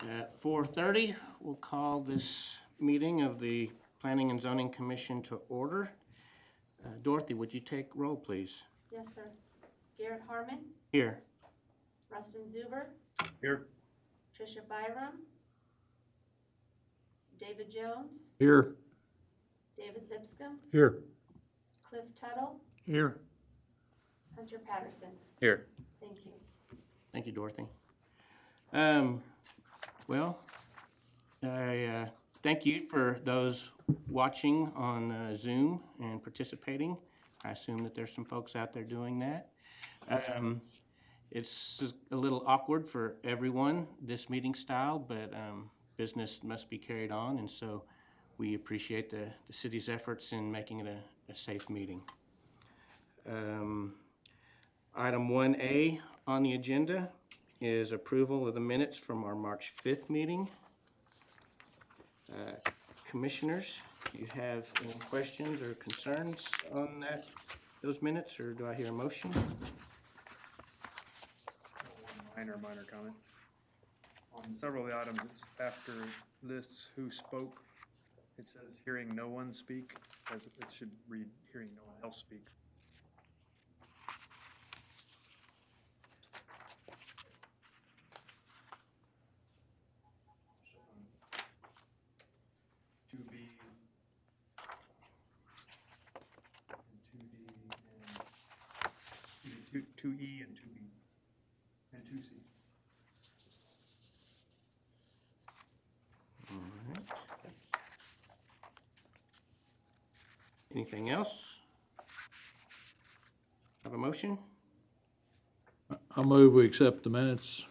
At 4:30, we'll call this meeting of the Planning and Zoning Commission to order. Dorothy, would you take roll, please? Yes, sir. Garrett Harmon, Here. Rustin Zuber, Here. Tricia Byram, David Jones, Here. David Lipscomb, Here. Cliff Tuttle, Here. Hunter Patterson. Here. Thank you. Thank you, Dorothy. Well, I thank you for those watching on Zoom and participating. I assume that there's some folks out there doing that. It's a little awkward for everyone, this meeting style, but business must be carried on, and so we appreciate the city's efforts in making it a safe meeting. Item 1A on the agenda is approval of the minutes from our March 5th meeting. Commissioners, do you have any questions or concerns on those minutes, or do I hear a motion? Minor comment. On several of the items, it's after lists who spoke. It says hearing no one speak, as it should read hearing no one else speak. Two B and 2D and 2E and 2B and 2C. All right. Anything else? Have a motion? I move we accept the minutes.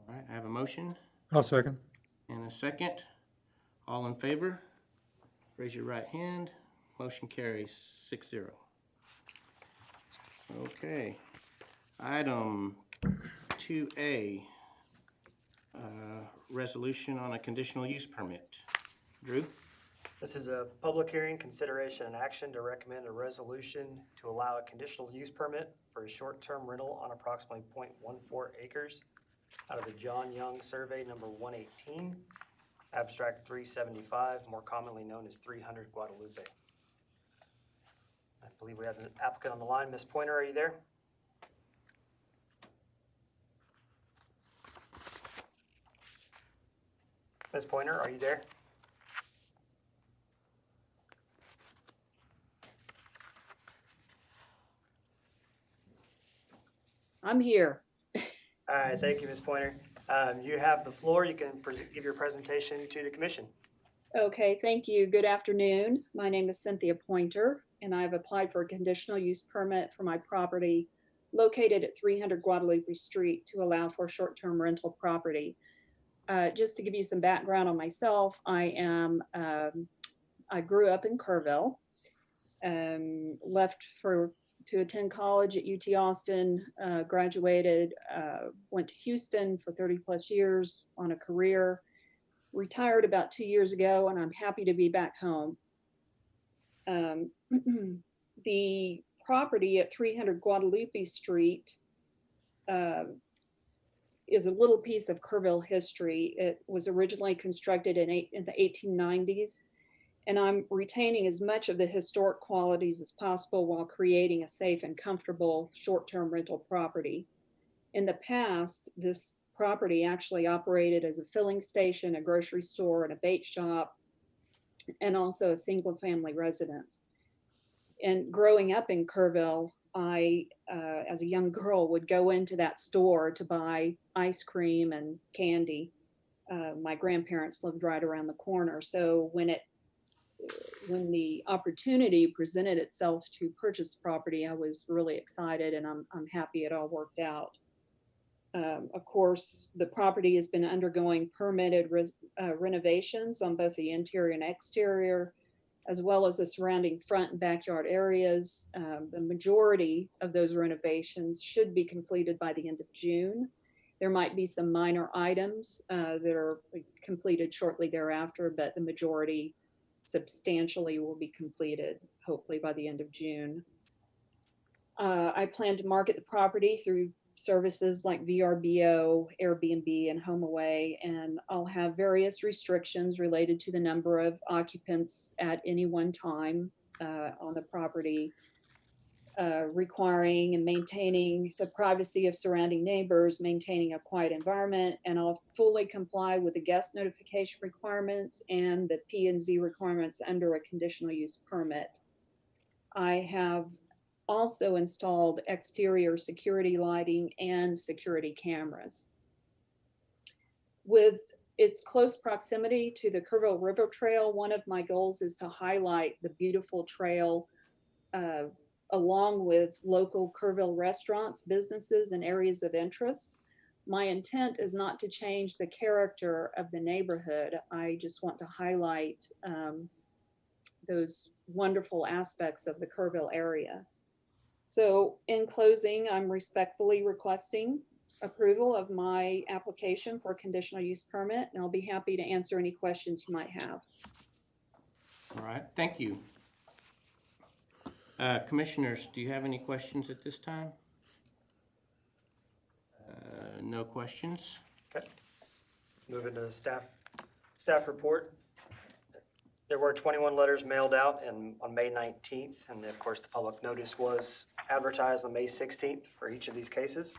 All right, I have a motion I'll second. and a second. All in favor? Raise your right hand. Motion carries 6-0. Okay. Item 2A, resolution on a conditional use permit. Drew? This is a public hearing, consideration, and action to recommend a resolution to allow a conditional use permit for a short-term rental on approximately 0.14 acres out of the John Young Survey number 118, abstract 375, more commonly known as 300 Guadalupe. I believe we have an applicant on the line. Ms. Pointer, are you there? Ms. Pointer, are you there? I'm here. All right, thank you, Ms. Pointer. You have the floor. You can give your presentation to the commission. Okay, thank you. Good afternoon. My name is Cynthia Pointer, and I've applied for a conditional use permit for my property located at 300 Guadalupe Street to allow for short-term rental property. Just to give you some background on myself, I grew up in Kerrville, left to attend college at UT Austin, graduated, went to Houston for 30 plus years on a career, retired about 2 years ago, and I'm happy to be back home. The property at 300 Guadalupe Street is a little piece of Kerrville history. It was originally constructed in the 1890s. And I'm retaining as much of the historic qualities as possible while creating a safe and comfortable short-term rental property. In the past, this property actually operated as a filling station, a grocery store, and a bait shop, and also a single-family residence. And growing up in Kerrville, I, as a young girl, would go into that store to buy ice cream and candy. My grandparents lived right around the corner, so when the opportunity presented itself to purchase property, I was really excited, and I'm happy it all worked out. Of course, the property has been undergoing permitted renovations on both the interior and exterior, as well as the surrounding front and backyard areas. The majority of those renovations should be completed by the end of June. There might be some minor items that are completed shortly thereafter, but the majority substantially will be completed, hopefully by the end of June. I plan to market the property through services like VRBO, Airbnb, and HomeAway, and I'll have various restrictions related to the number of occupants at any one time on the property, requiring and maintaining the privacy of surrounding neighbors, maintaining a quiet environment, and I'll fully comply with the guest notification requirements and the P&Z requirements under a conditional use permit. I have also installed exterior security lighting and security cameras. With its close proximity to the Kerrville River Trail, one of my goals is to highlight the beautiful trail along with local Kerrville restaurants, businesses, and areas of interest. My intent is not to change the character of the neighborhood. I just want to highlight those wonderful aspects of the Kerrville area. So in closing, I'm respectfully requesting approval of my application for a conditional use permit, and I'll be happy to answer any questions you might have. All right, thank you. Commissioners, do you have any questions at this time? No questions? Okay. Moving to staff report. There were 21 letters mailed out on May 19th, and of course, the public notice was advertised on May 16th for each of these cases.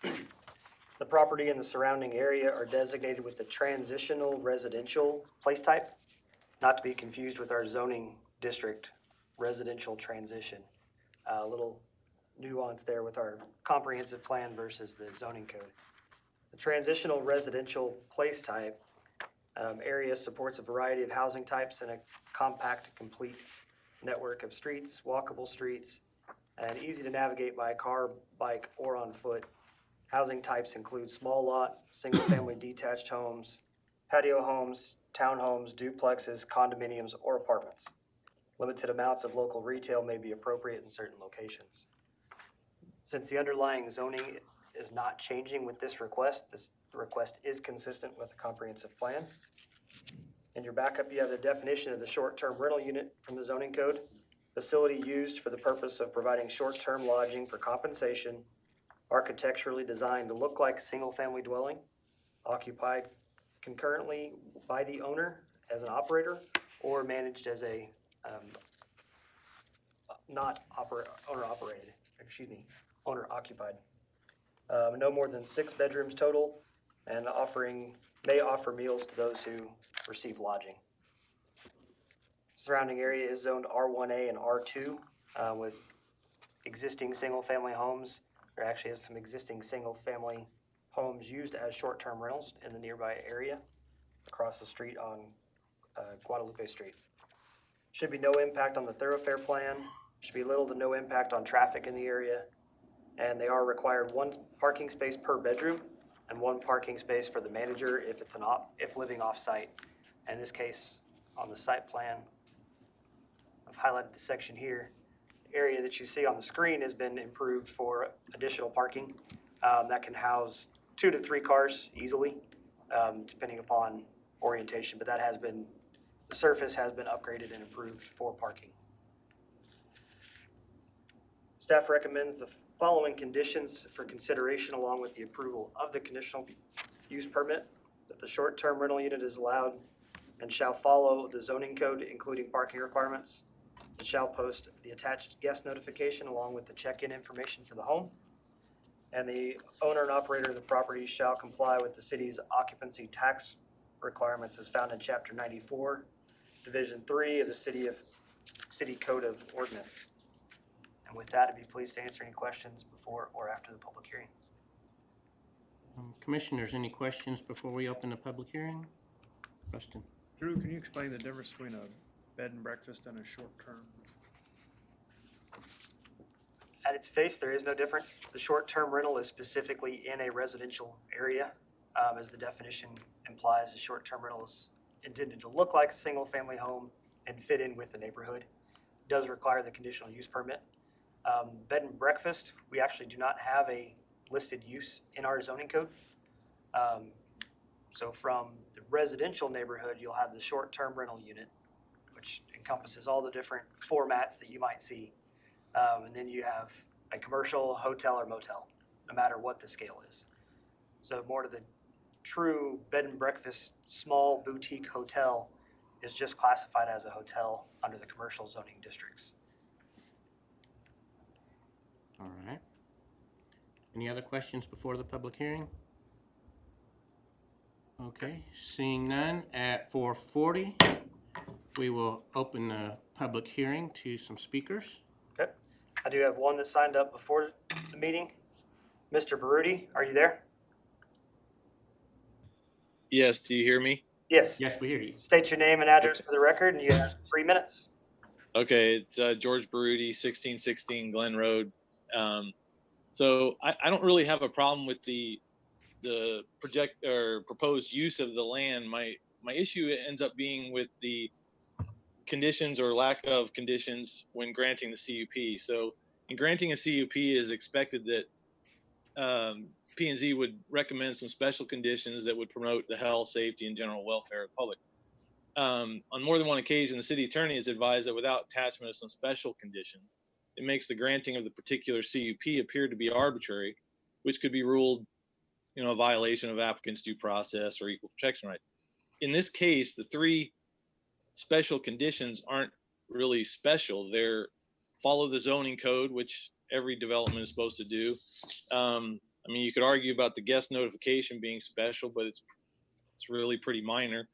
The property and the surrounding area are designated with the transitional residential place type, not to be confused with our zoning district residential transition. A little nuance there with our comprehensive plan versus the zoning code. The transitional residential place type area supports a variety of housing types and a compact, complete network of streets, walkable streets, and easy to navigate by car, bike, or on foot. Housing types include small lot, single-family detached homes, patio homes, townhomes, duplexes, condominiums, or apartments. Limited amounts of local retail may be appropriate in certain locations. Since the underlying zoning is not changing with this request is consistent with the comprehensive plan. In your backup, you have the definition of the short-term rental unit from the zoning code. Facility used for the purpose of providing short-term lodging for compensation, architecturally designed to look like a single-family dwelling, occupied concurrently by the owner as an operator, or managed as a owner occupied. No more than 6 bedrooms total, and may offer meals to those who receive lodging. Surrounding area is zoned R1A and R2 with existing single-family homes. There actually is some existing single-family homes used as short-term rentals in the nearby area across the street on Guadalupe Street. Should be no impact on the thoroughfare plan. Should be little to no impact on traffic in the area. And they are required 1 parking space per bedroom and 1 parking space for the manager if it's if living off-site. In this case, on the site plan, I've highlighted the section here. The area that you see on the screen has been improved for additional parking. That can house 2 to 3 cars easily, depending upon orientation, but the surface has been upgraded and improved for parking. Staff recommends the following conditions for consideration along with the approval of the conditional use permit: that the short-term rental unit is allowed and shall follow the zoning code, including parking requirements. It shall post the attached guest notification along with the check-in information for the home. And the owner and operator of the property shall comply with the city's occupancy tax requirements as found in Chapter 94, Division 3 of the City Code of Ordinance. And with that, I'd be pleased to answer any questions before or after the public hearing. Commissioners, any questions before we open the public hearing? Preston? Drew, can you explain the difference between a bed and breakfast and a short-term? At its face, there is no difference. The short-term rental is specifically in a residential area. As the definition implies, a short-term rental is intended to look like a single-family home and fit in with the neighborhood. It does require the conditional use permit. Bed and breakfast, we actually do not have a listed use in our zoning code. So from the residential neighborhood, you'll have the short-term rental unit, which encompasses all the different formats that you might see. And then you have a commercial, hotel, or motel, no matter what the scale is. So more to the true bed and breakfast, small boutique hotel is just classified as a hotel under the commercial zoning districts. All right. Any other questions before the public hearing? Okay, seeing none, at 4:40, we will open the public hearing to some speakers. Okay. I do have one that signed up before the meeting. Mr. Baruti, are you there? Yes, do you hear me? Yes. Yes, we hear you. State your name and address for the record, and you have 3 minutes. Okay, it's George Baruti, 1616 Glen Road. So I don't really have a problem with the project or proposed use of the land. My issue ends up being with the conditions or lack of conditions when granting the CUP. So in granting a CUP, it is expected that P&Z would recommend some special conditions that would promote the health, safety, and general welfare of the public. On more than one occasion, the city attorney has advised that without attachment of some special conditions, it makes the granting of the particular CUP appear to be arbitrary, which could be ruled, a violation of applicant's due process or equal protection right. In this case, the 3 special conditions aren't really special. They're follow the zoning code, which every development is supposed to do. You could argue about the guest notification being special, but it's really pretty minor.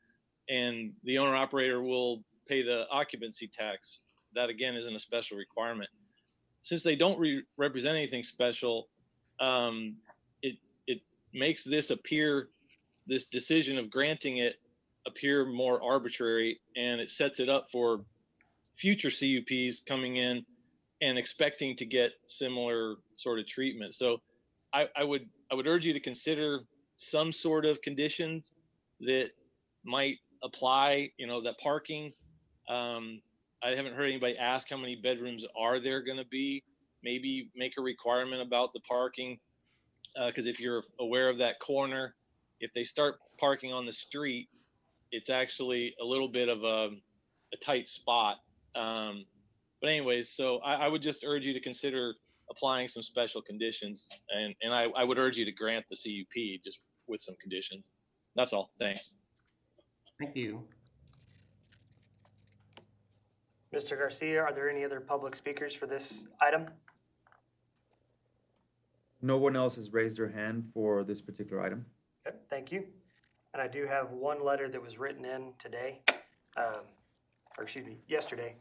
And the owner operator will pay the occupancy tax. That again isn't a special requirement. Since they don't represent anything special, it makes this decision of granting it appear more arbitrary, and it sets it up for future CUPs coming in and expecting to get similar sort of treatment. So I would urge you to consider some sort of conditions that might apply, that parking. I haven't heard anybody ask how many bedrooms are there going to be. Maybe make a requirement about the parking, because if you're aware of that corner, if they start parking on the street, it's actually a little bit of a tight spot. But anyways, so I would just urge you to consider applying some special conditions, and I would urge you to grant the CUP just with some conditions. That's all. Thanks. Thank you. Mr. Garcia, are there any other public speakers for this item? No one else has raised their hand for this particular item. Okay, thank you. And I do have one letter that was written in today, yesterday.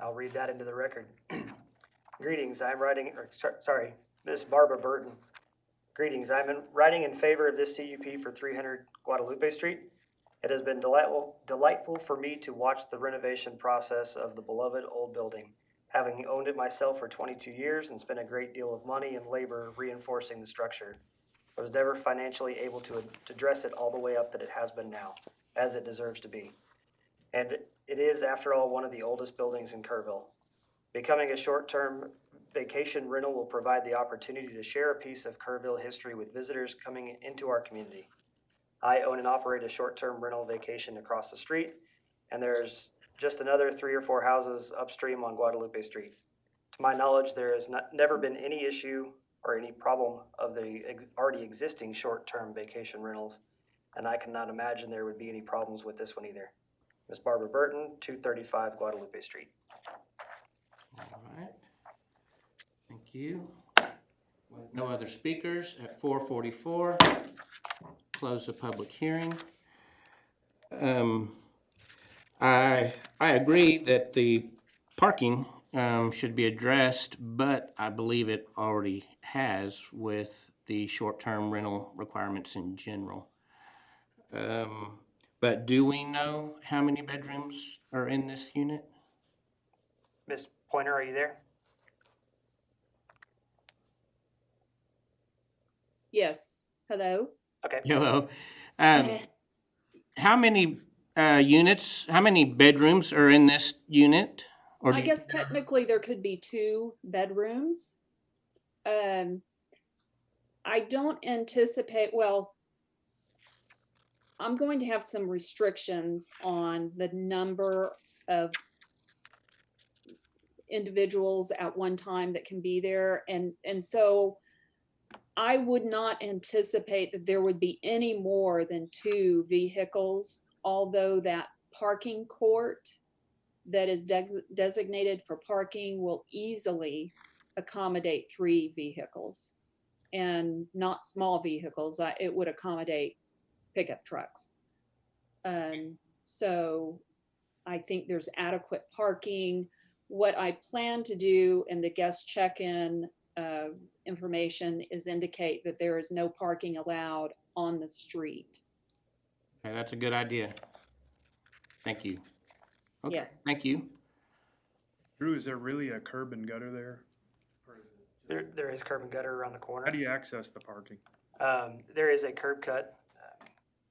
I'll read that into the record. Greetings, Ms. Barbara Burton. Greetings, I'm writing in favor of this CUP for 300 Guadalupe Street. It has been delightful for me to watch the renovation process of the beloved old building, having owned it myself for 22 years and spent a great deal of money and labor reinforcing the structure. I was never financially able to dress it all the way up that it has been now, as it deserves to be. And it is, after all, one of the oldest buildings in Kerrville. Becoming a short-term vacation rental will provide the opportunity to share a piece of Kerrville history with visitors coming into our community. I own and operate a short-term rental vacation across the street, and there's just another 3 or 4 houses upstream on Guadalupe Street. To my knowledge, there has never been any issue or any problem of the already existing short-term vacation rentals, and I cannot imagine there would be any problems with this one either. Ms. Barbara Burton, 235 Guadalupe Street. All right. Thank you. With no other speakers, at 4:44, close the public hearing. I agree that the parking should be addressed, but I believe it already has with the short-term rental requirements in general. But do we know how many bedrooms are in this unit? Ms. Pointer, are you there? Yes. Hello? Okay. Hello. How many units, how many bedrooms are in this unit? Or I do- guess technically there could be 2 bedrooms. I don't anticipate, well, I'm going to have some restrictions on the number of individuals at one time that can be there. And so I would not anticipate that there would be any more than 2 vehicles, although that parking court that is designated for parking will easily accommodate 3 vehicles, and not small vehicles. It would accommodate pickup trucks. So I think there's adequate parking. What I plan to do in the guest check-in information is indicate that there is no parking allowed on the street. Okay, that's a good idea. Thank you. Okay, Yes. thank you. Drew, is there really a curb and gutter there? Or is it- There is curb and gutter around the corner. How do you access the parking? There is a curb cut.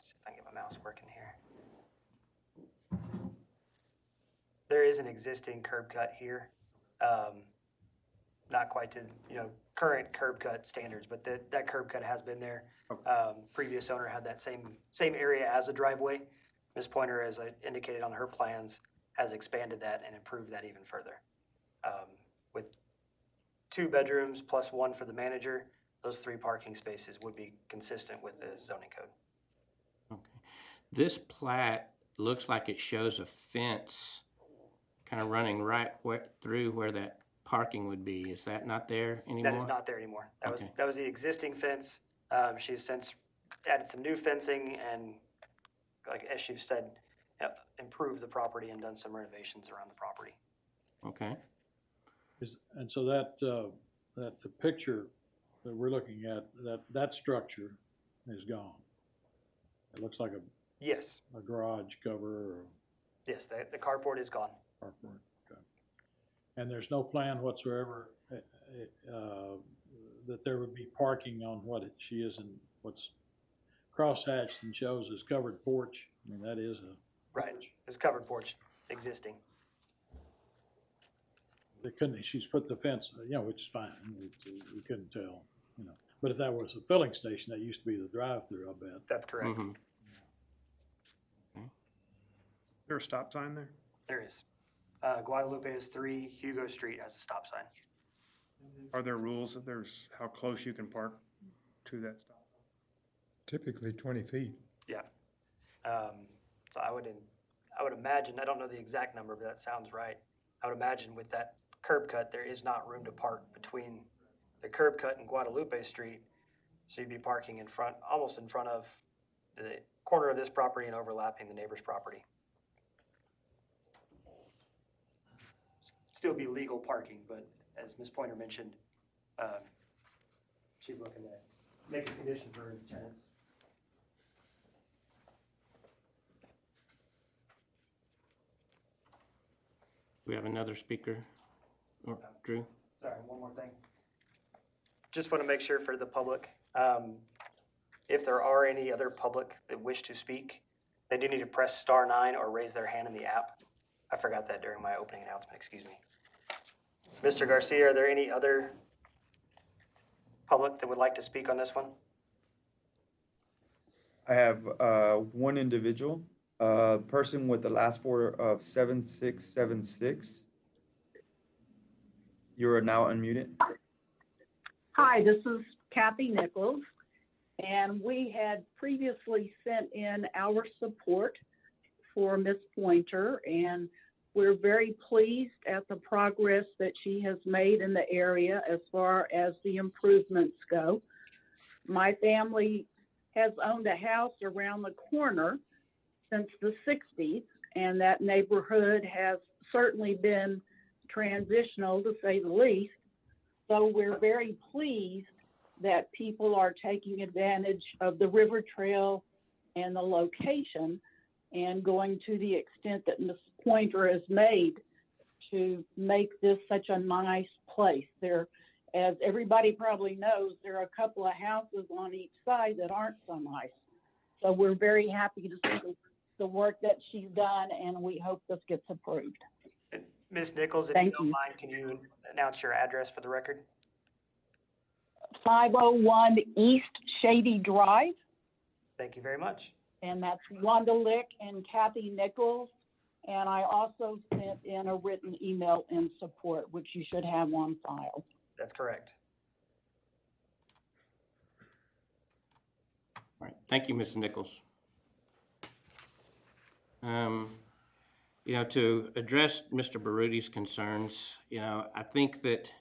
See if I can get my mouse working here. There is an existing curb cut here. Not quite to, current curb cut standards, but that curb cut has been there. Previous owner had that same area as a driveway. Ms. Pointer, as I indicated on her plans, has expanded that and improved that even further. With 2 bedrooms plus 1 for the manager, those 3 parking spaces would be consistent with the zoning code. Okay. This plat looks like it shows a fence kind of running right through where that parking would be. Is that not there anymore? That is not there anymore. Okay. That was the existing fence. She's since added some new fencing and, like, as she said, improved the property and done some renovations around the property. Okay. And so that the picture that we're looking at, that structure is gone. It looks like Yes, a garage cover or yes, the carport is gone. a carport. Okay. And there's no plan whatsoever that there would be parking on she is in what's crosshatched and shows as covered porch. I mean, that is a Right, there's covered porch existing. she's put the fence, which is fine. We couldn't tell, But if that was a filling station, that used to be the drive-through, I bet. That's correct. Mhm. Is there a stop sign there? There is. Guadalupe is 3, Hugo Street has a stop sign. Are there rules that there's how close you can park to that stop? Typically 20 feet. Yeah. So I would imagine, I don't know the exact number, but that sounds right. I would imagine with that curb cut, there is not room to park between the curb cut and Guadalupe Street. So you'd be parking almost in front of the corner of this property and overlapping the neighbor's property. Still be legal parking, but as Ms. Pointer mentioned, she's looking to make a condition for her tenants. We have another speaker. Or Drew? Sorry, one more thing. Just want to make sure for the public, if there are any other public that wish to speak, they do need to press *9 or raise their hand in the app. I forgot that during my opening announcement, excuse me. Mr. Garcia, are there any other public that would like to speak on this one? I have one individual, person with the last 4 of 7676. You are now unmuted. Hi, this is Kathy Nichols, and we had previously sent in our support for Ms. Pointer, and we're very pleased at the progress that she has made in the area as far as the improvements go. My family has owned a house around the corner since the 60s, and that neighborhood has certainly been transitional, to say the least. So we're very pleased that people are taking advantage of the river trail and the location and going to the extent that Ms. Pointer has made to make this such a nice place. There, as everybody probably knows, there are a couple of houses on each side that aren't so nice. So we're very happy to see the work that she's done, and we hope this gets approved. Ms. Nichols, if you Thank don't you. mind, can you announce your address for the record? 501 East Shady Drive, Thank you very much. and that's Wanda Lick and Kathy Nichols And I also sent in a written email in support, which you should have on file. That's correct. All right, thank you, Ms. Nichols. To address Mr. Baruti's concerns, I think that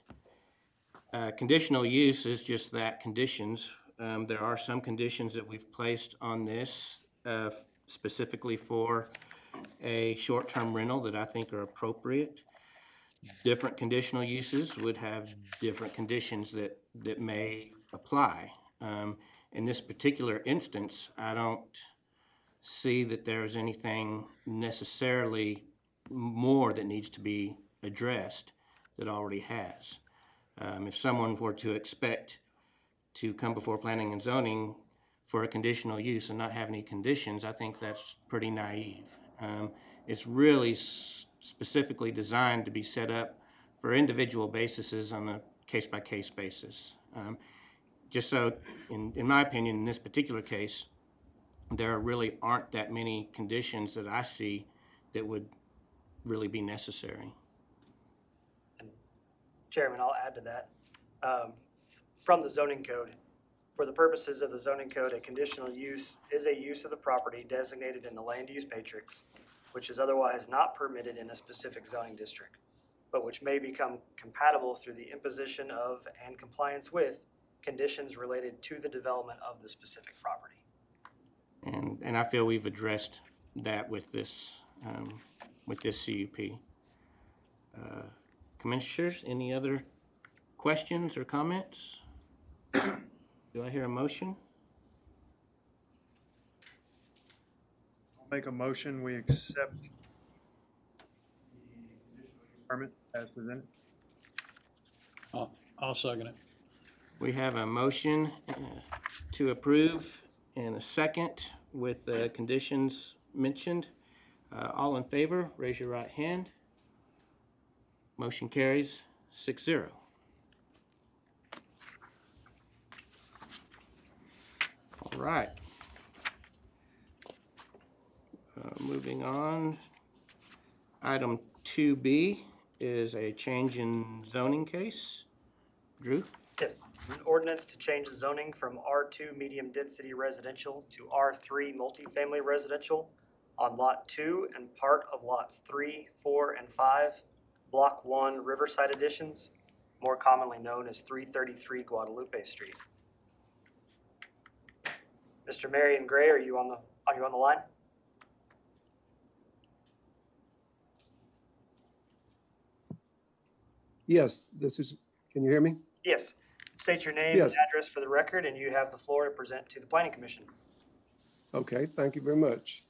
conditional use is just that, conditions. There are some conditions that we've placed on this specifically for a short-term rental that I think are appropriate. Different conditional uses would have different conditions that may apply. In this particular instance, I don't see that there is anything necessarily more that needs to be addressed that already has. If someone were to expect to come before planning and zoning for a conditional use and not have any conditions, I think that's pretty naive. It's really specifically designed to be set up for individual bases on a case-by-case basis. Just so, in my opinion, in this particular case, there really aren't that many conditions that I see that would really be necessary. Chairman, I'll add to that. From the zoning code, for the purposes of the zoning code, a conditional use is a use of the property designated in the land use matrix, which is otherwise not permitted in a specific zoning district, but which may become compatible through the imposition of and compliance with conditions related to the development of the specific property. And I feel we've addressed that with this CUP. Commissioners, any other questions or comments? Do I hear a motion? I'll make a motion, we accept the conditional use permit as presented. I'll second it. We have a motion to approve and a second with the conditions mentioned. All in favor, raise your right hand. Motion carries 6-0. All right. Moving on. Item 2B is a change in zoning case. Drew? Yes, this is an ordinance to change the zoning from R2 medium density residential to R3 multifamily residential on Lot 2 and part of Lots 3, 4, and 5, Block 1 Riverside Additions, more commonly known as 333 Guadalupe Street. Mr. Marion Gray, are you on the line? Yes, can you hear me? Yes. State your name and Yes. address for the record, and you have the floor to present to the Planning Commission. Okay, thank you very much.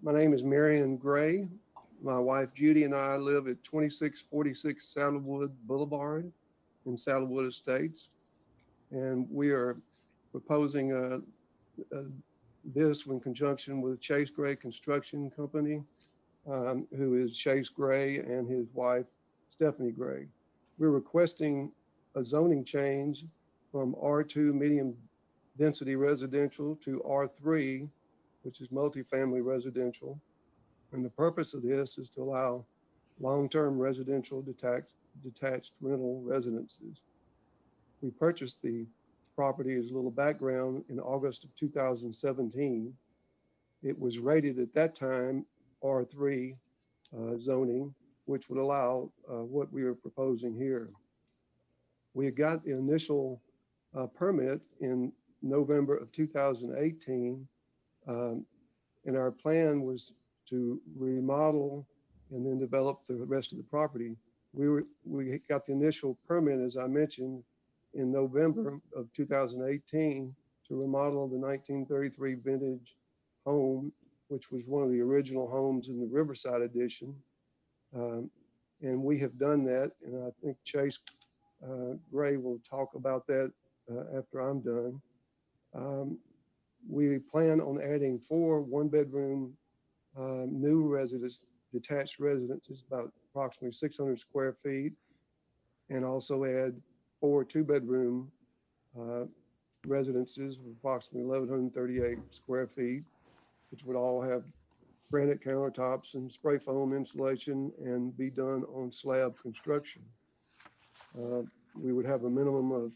My name is Marion Gray. My wife Judy and I live at 2646 Saddlewood Boulevard in Saddlewood Estates. And we are proposing this in conjunction with Chase Gray Construction Company, who is Chase Gray and his wife, Stephanie Gray. We're requesting a zoning change from R2 medium density residential to R3, which is multifamily residential. And the purpose of this is to allow long-term residential detached rental residences. We purchased the property, as a little background, in August of 2017. It was rated at that time R3 zoning, which would allow what we are proposing here. We got the initial permit in November of 2018, and our plan was to remodel and then develop the rest of the property. We got the initial permit, as I mentioned, in November of 2018 to remodel the 1933 vintage home, which was one of the original homes in the Riverside Addition. And we have done that, and I think Chase Gray will talk about that after I'm done. We plan on adding 4 one-bedroom new detached residences, about approximately 600 square feet, and also add 4 two-bedroom residences of approximately 1,138 square feet, which would all have granite countertops and spray foam insulation and be done on slab construction. We would have a minimum of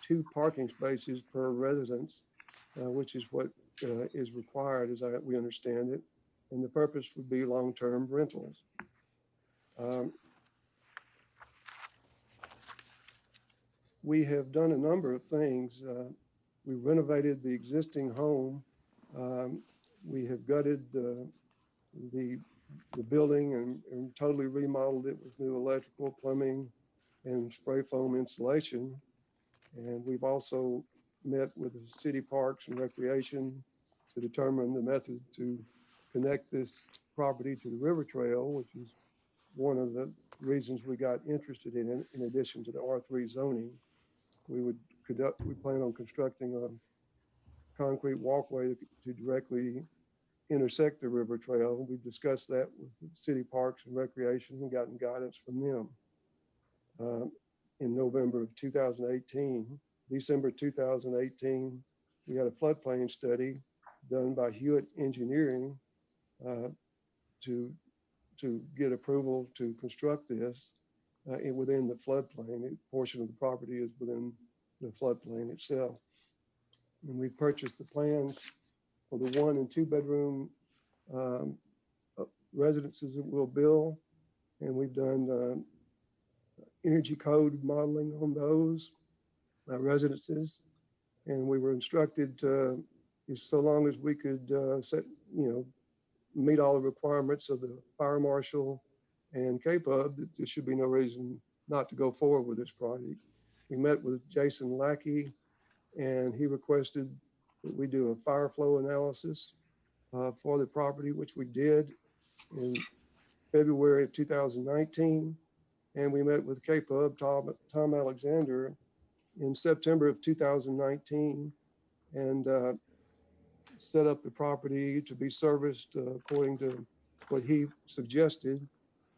2 parking spaces per residence, which is what is required as we understand it. And the purpose would be long-term rentals. We have done a number of things. We renovated the existing home. We have gutted the building and totally remodeled it with new electrical, plumbing, and spray foam insulation. And we've also met with the city parks and recreation to determine the method to connect this property to the river trail, which is one of the reasons we got interested in it, in addition to the R3 zoning. We plan on constructing a concrete walkway to directly intersect the river trail. We've discussed that with the city parks and recreation and gotten guidance from them. In November of 2018, December 2018, we had a floodplain study done by Hewitt Engineering to get approval to construct this within the floodplain. A portion of the property is within the floodplain itself. And we purchased the plans for the 1 and 2 bedroom residences that we'll build. And we've done energy code modeling on those residences. And we were instructed to, so long as we could meet all the requirements of the fire marshal and KPUB, that there should be no reason not to go forward with this project. We met with Jason Lackey, and he requested that we do a fire flow analysis for the property, which we did in February of 2019. And we met with KPUB, Tom Alexander, in September of 2019, and set up the property to be serviced according to what he suggested,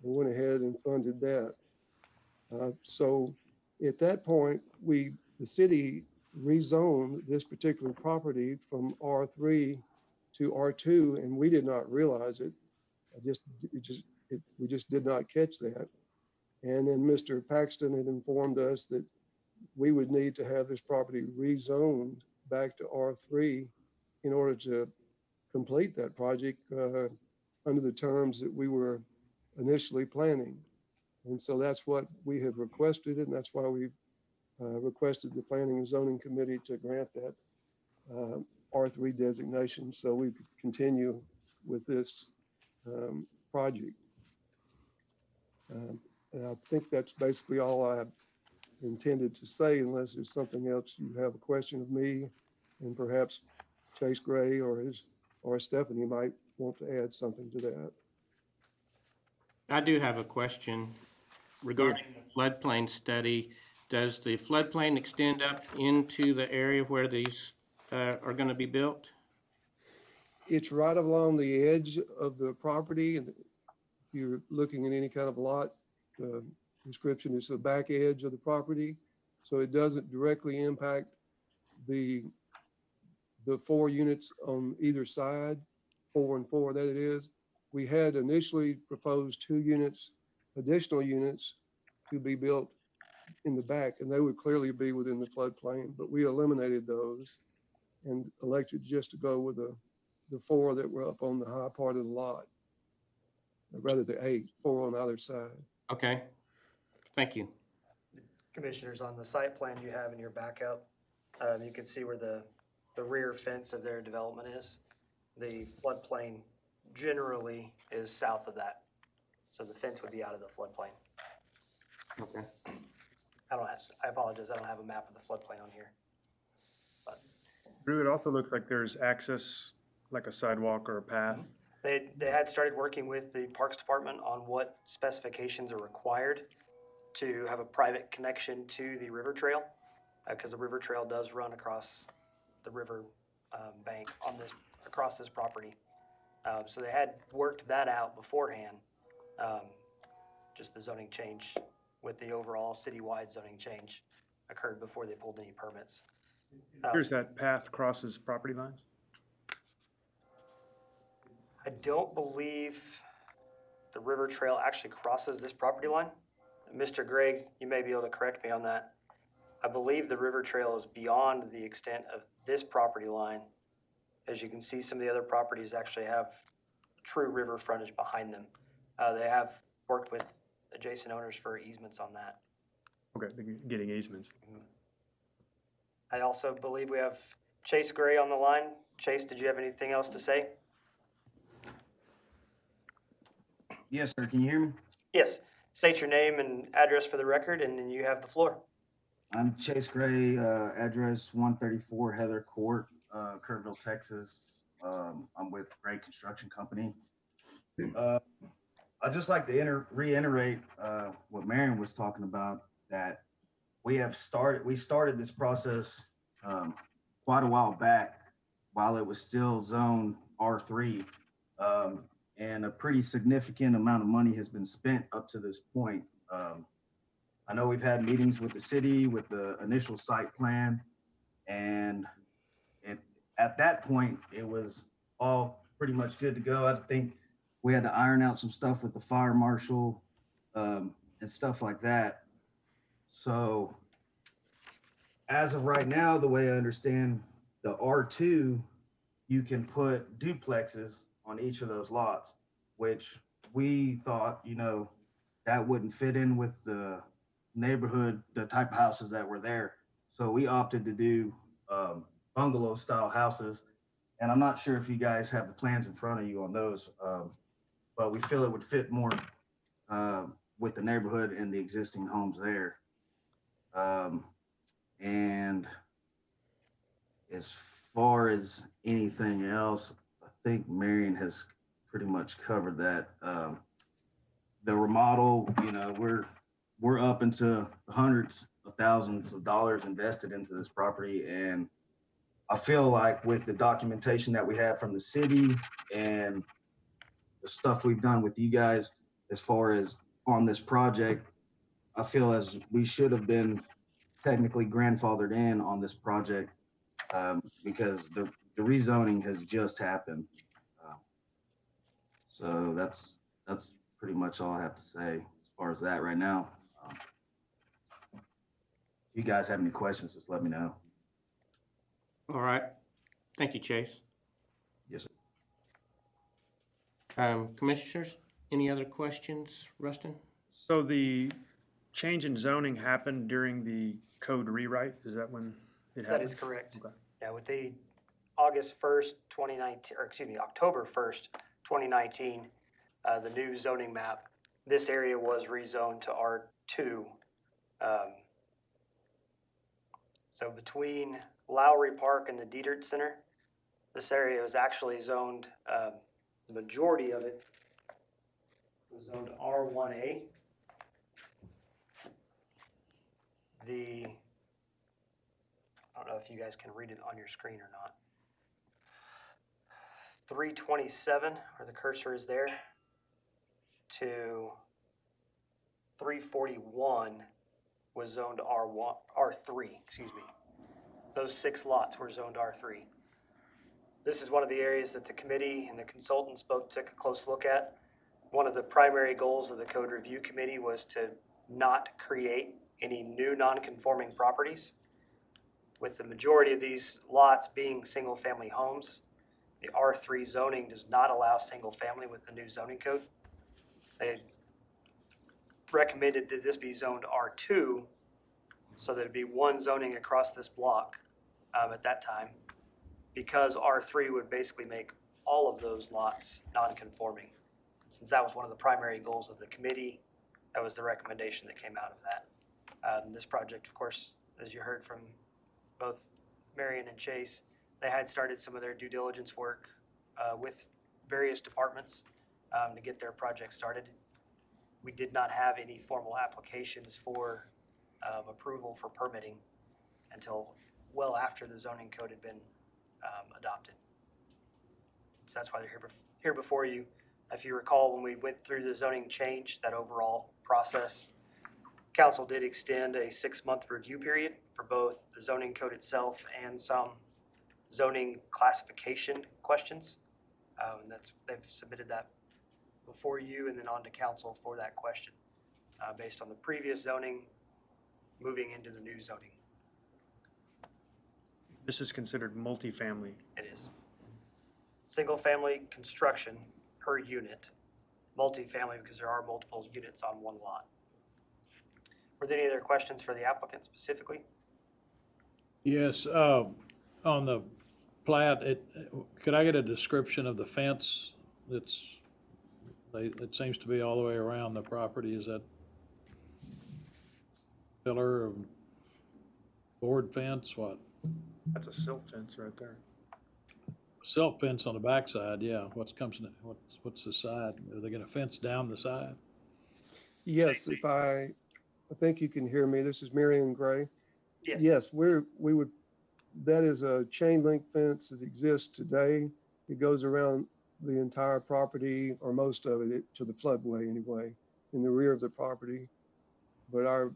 and went ahead and funded that. So at that point, the city rezoned this particular property from R3 to R2, and we did not realize it. We just did not catch that. And then Mr. Paxton had informed us that we would need to have this property rezoned back to R3 in order to complete that project under the terms that we were initially planning. And so that's what we have requested, and that's why we requested the Planning and Zoning Committee to grant that R3 designation, so we could continue with this project. And I think that's basically all I intended to say, unless there's something else you have a question of me, and perhaps Chase Gray or Stephanie might want to add something to that. I do have a question regarding the floodplain study. Does the floodplain extend up into the area where these are going to be built? It's right along the edge of the property, and if you're looking at any kind of lot description, it's the back edge of the property, so it doesn't directly impact the 4 units on either side, 4 and 4 that it is. We had initially proposed 2 units, additional units, to be built in the back, and they would clearly be within the floodplain, but we eliminated those and elected just to go with the 4 that were up on the high part of the lot, rather the 4 on either side. Okay, thank you. Commissioners, on the site plan you have in your backup, you can see where the rear fence of their development is. The floodplain generally is south of that. So the fence would be out of the floodplain. Okay. I apologize, I don't have a map of the floodplain on here. But Drew, it also looks like there's access, like a sidewalk or a path. They had started working with the Parks Department on what specifications are required to have a private connection to the river trail, because the river trail does run across the river bank across this property. So they had worked that out beforehand. Just the zoning change with the overall citywide zoning change occurred before they pulled any permits. Here's that path crosses property lines. I don't believe the river trail actually crosses this property line. Mr. Gregg, you may be able to correct me on that. I believe the river trail is beyond the extent of this property line. As you can see, some of the other properties actually have true river frontage behind them. They have worked with adjacent owners for easements on that. Okay, they're getting easements. I also believe we have Chase Gray on the line. Chase, did you have anything else to say? Yes, sir. Can you hear me? Yes. State your name and address for the record, and then you have the floor. I'm Chase Gray, address 134 Heather Court, Kerrville, Texas. I'm with Gray Construction Company. I'd just like to reiterate what Marion was talking about, that we started this process quite a while back while it was still zone R3. And a pretty significant amount of money has been spent up to this point. I know we've had meetings with the city with the initial site plan, and at that point, it was all pretty much good to go. I think we had to iron out some stuff with the fire marshal and stuff like that. So as of right now, the way I understand the R2, you can put duplexes on each of those lots, which we thought, you know, that wouldn't fit in with the neighborhood, the type of houses that were there. So we opted to do bungalow style houses. And I'm not sure if you guys have the plans in front of you on those, but we feel it would fit more with the neighborhood and the existing homes there. And as far as anything else, I think Marion has pretty much covered that. The remodel, you know, we're up into hundreds of thousands of dollars invested into this property, and I feel like with the documentation that we have from the city and the stuff we've done with you guys as far as on this project, I feel as we should have been technically grandfathered in on this project because the rezoning has just happened. So that's pretty much all I have to say as far as that right now. If you guys have any questions, just let me know. All right. Thank you, Chase. Yes, sir. Commissioners, any other questions, Rustin? So the change in zoning happened during the code rewrite? Is that when it happened? That is correct. Okay. Yeah, with the August 1st, 2019, or excuse me, October 1st, 2019, the new zoning map, this area was rezoned to R2. So between Lowry Park and the Dietert Center, this area was actually zoned, the majority of it was zoned R1A. I don't know if you guys can read it on your screen or not. 327, where the cursor is there, to 341 was zoned R3, excuse me. Those 6 lots were zoned R3. This is one of the areas that the committee and the consultants both took a close look at. One of the primary goals of the Code Review Committee was to not create any new non-conforming properties. With the majority of these lots being single-family homes, the R3 zoning does not allow single-family with the new zoning code. They recommended that this be zoned R2 so that it'd be one zoning across this block at that time, because R3 would basically make all of those lots non-conforming. Since that was one of the primary goals of the committee, that was the recommendation that came out of that. This project, of course, as you heard from both Marion and Chase, they had started some of their due diligence work with various departments to get their project started. We did not have any formal applications for approval for permitting until well after the zoning code had been adopted. So that's why they're here before you. If you recall, when we went through the zoning change, that overall process, council did extend a 6-month review period for both the zoning code itself and some zoning classification questions. And they've submitted that before you and then on to council for that question, based on the previous zoning, moving into the new zoning. This is considered multifamily. It is. Single-family construction per unit, multifamily because there are multiple units on one lot. Were there any other questions for the applicant specifically? Yes, on the plat, could I get a description of the fence it seems to be all the way around the property? Is that pillar or board fence, what? That's a silt fence right there. Silt fence on the backside, yeah. What's the side? Are they gonna fence down the side? Yes, I think you can hear me. This is Marion Gray. Yes. Yes, that is a chain link fence that exists today. It goes around the entire property, or most of it, to the floodway anyway, in the rear of the property. But our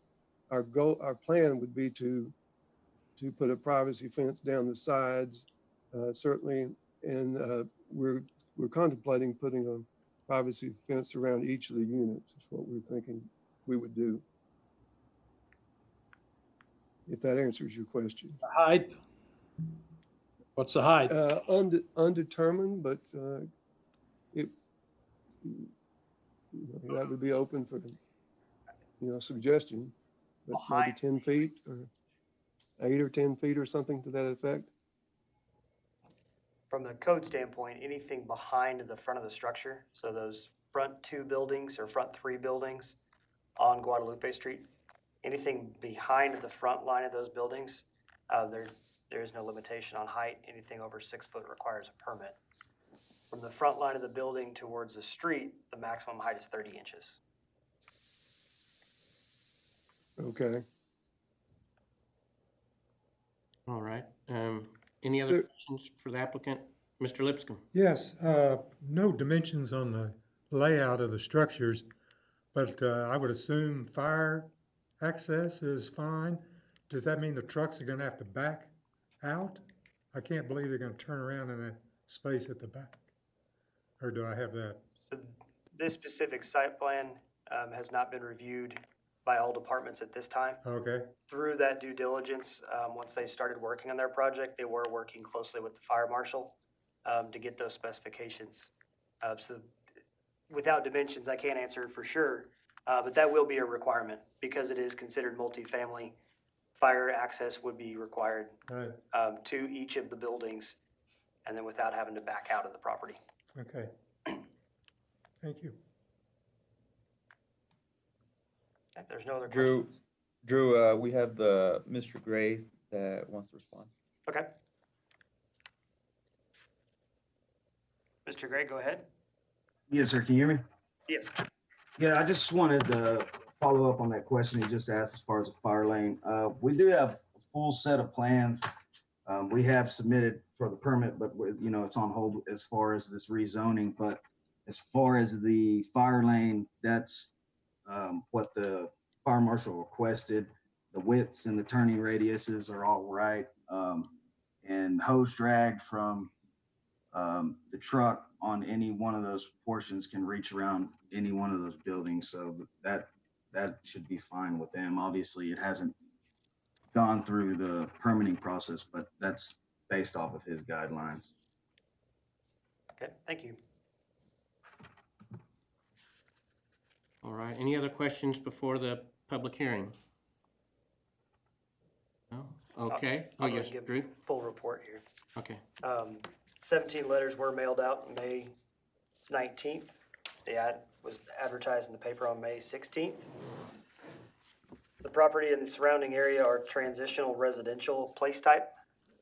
plan would be to put a privacy fence down the sides, certainly, and we're contemplating putting a privacy fence around each of the units. Is what we're thinking we would do. If that answers your question. The height? What's the height? Undetermined, but that would be open for, suggestion. But maybe 10 feet or 8 or 10 feet or something to that effect. From the code standpoint, anything behind the front of the structure, so those front 2 buildings or front 3 buildings on Guadalupe Street, anything behind the front line of those buildings, there is no limitation on height. Anything over 6 foot requires a permit. From the front line of the building towards the street, the maximum height is 30 inches. Okay. All right. Any other questions for the applicant? Mr. Lipscomb? Yes, no dimensions on the layout of the structures, but I would assume fire access is fine. Does that mean the trucks are gonna have to back out? I can't believe they're gonna turn around in that space at the back. Or do I have that? So this specific site plan has not been reviewed by all departments at this time. Okay, Through that due diligence, once they started working on their project, they were working closely with the fire marshal to get those specifications. So without dimensions, I can't answer for sure, but that will be a requirement because it is considered multifamily. Fire access would be required all right, to each of the buildings, and then without having to back out of the property. okay. Thank you. If there's no other Drew, questions. we have Mr. Gray that wants to respond. Okay. Mr. Gray, go ahead. Yes, sir. Can you hear me? Yes. Yeah, I just wanted to follow up on that question you just asked as far as the fire lane. We do have a full set of plans. We have submitted for the permit, but it's on hold as far as this rezoning. But as far as the fire lane, that's what the fire marshal requested. The widths and the turning radiuses are all right. And hose drag from the truck on any one of those portions can reach around any one of those buildings. So that should be fine with them. Obviously, it hasn't gone through the permitting process, but that's based off of his guidelines. Okay, thank you. All right. Any other questions before the public hearing? No? Okay. Oh, I'm gonna yes, give Drew? full report here. Okay. 17 letters were mailed out May 19th. The ad was advertised in the paper on May 16th. The property and the surrounding area are transitional residential place type,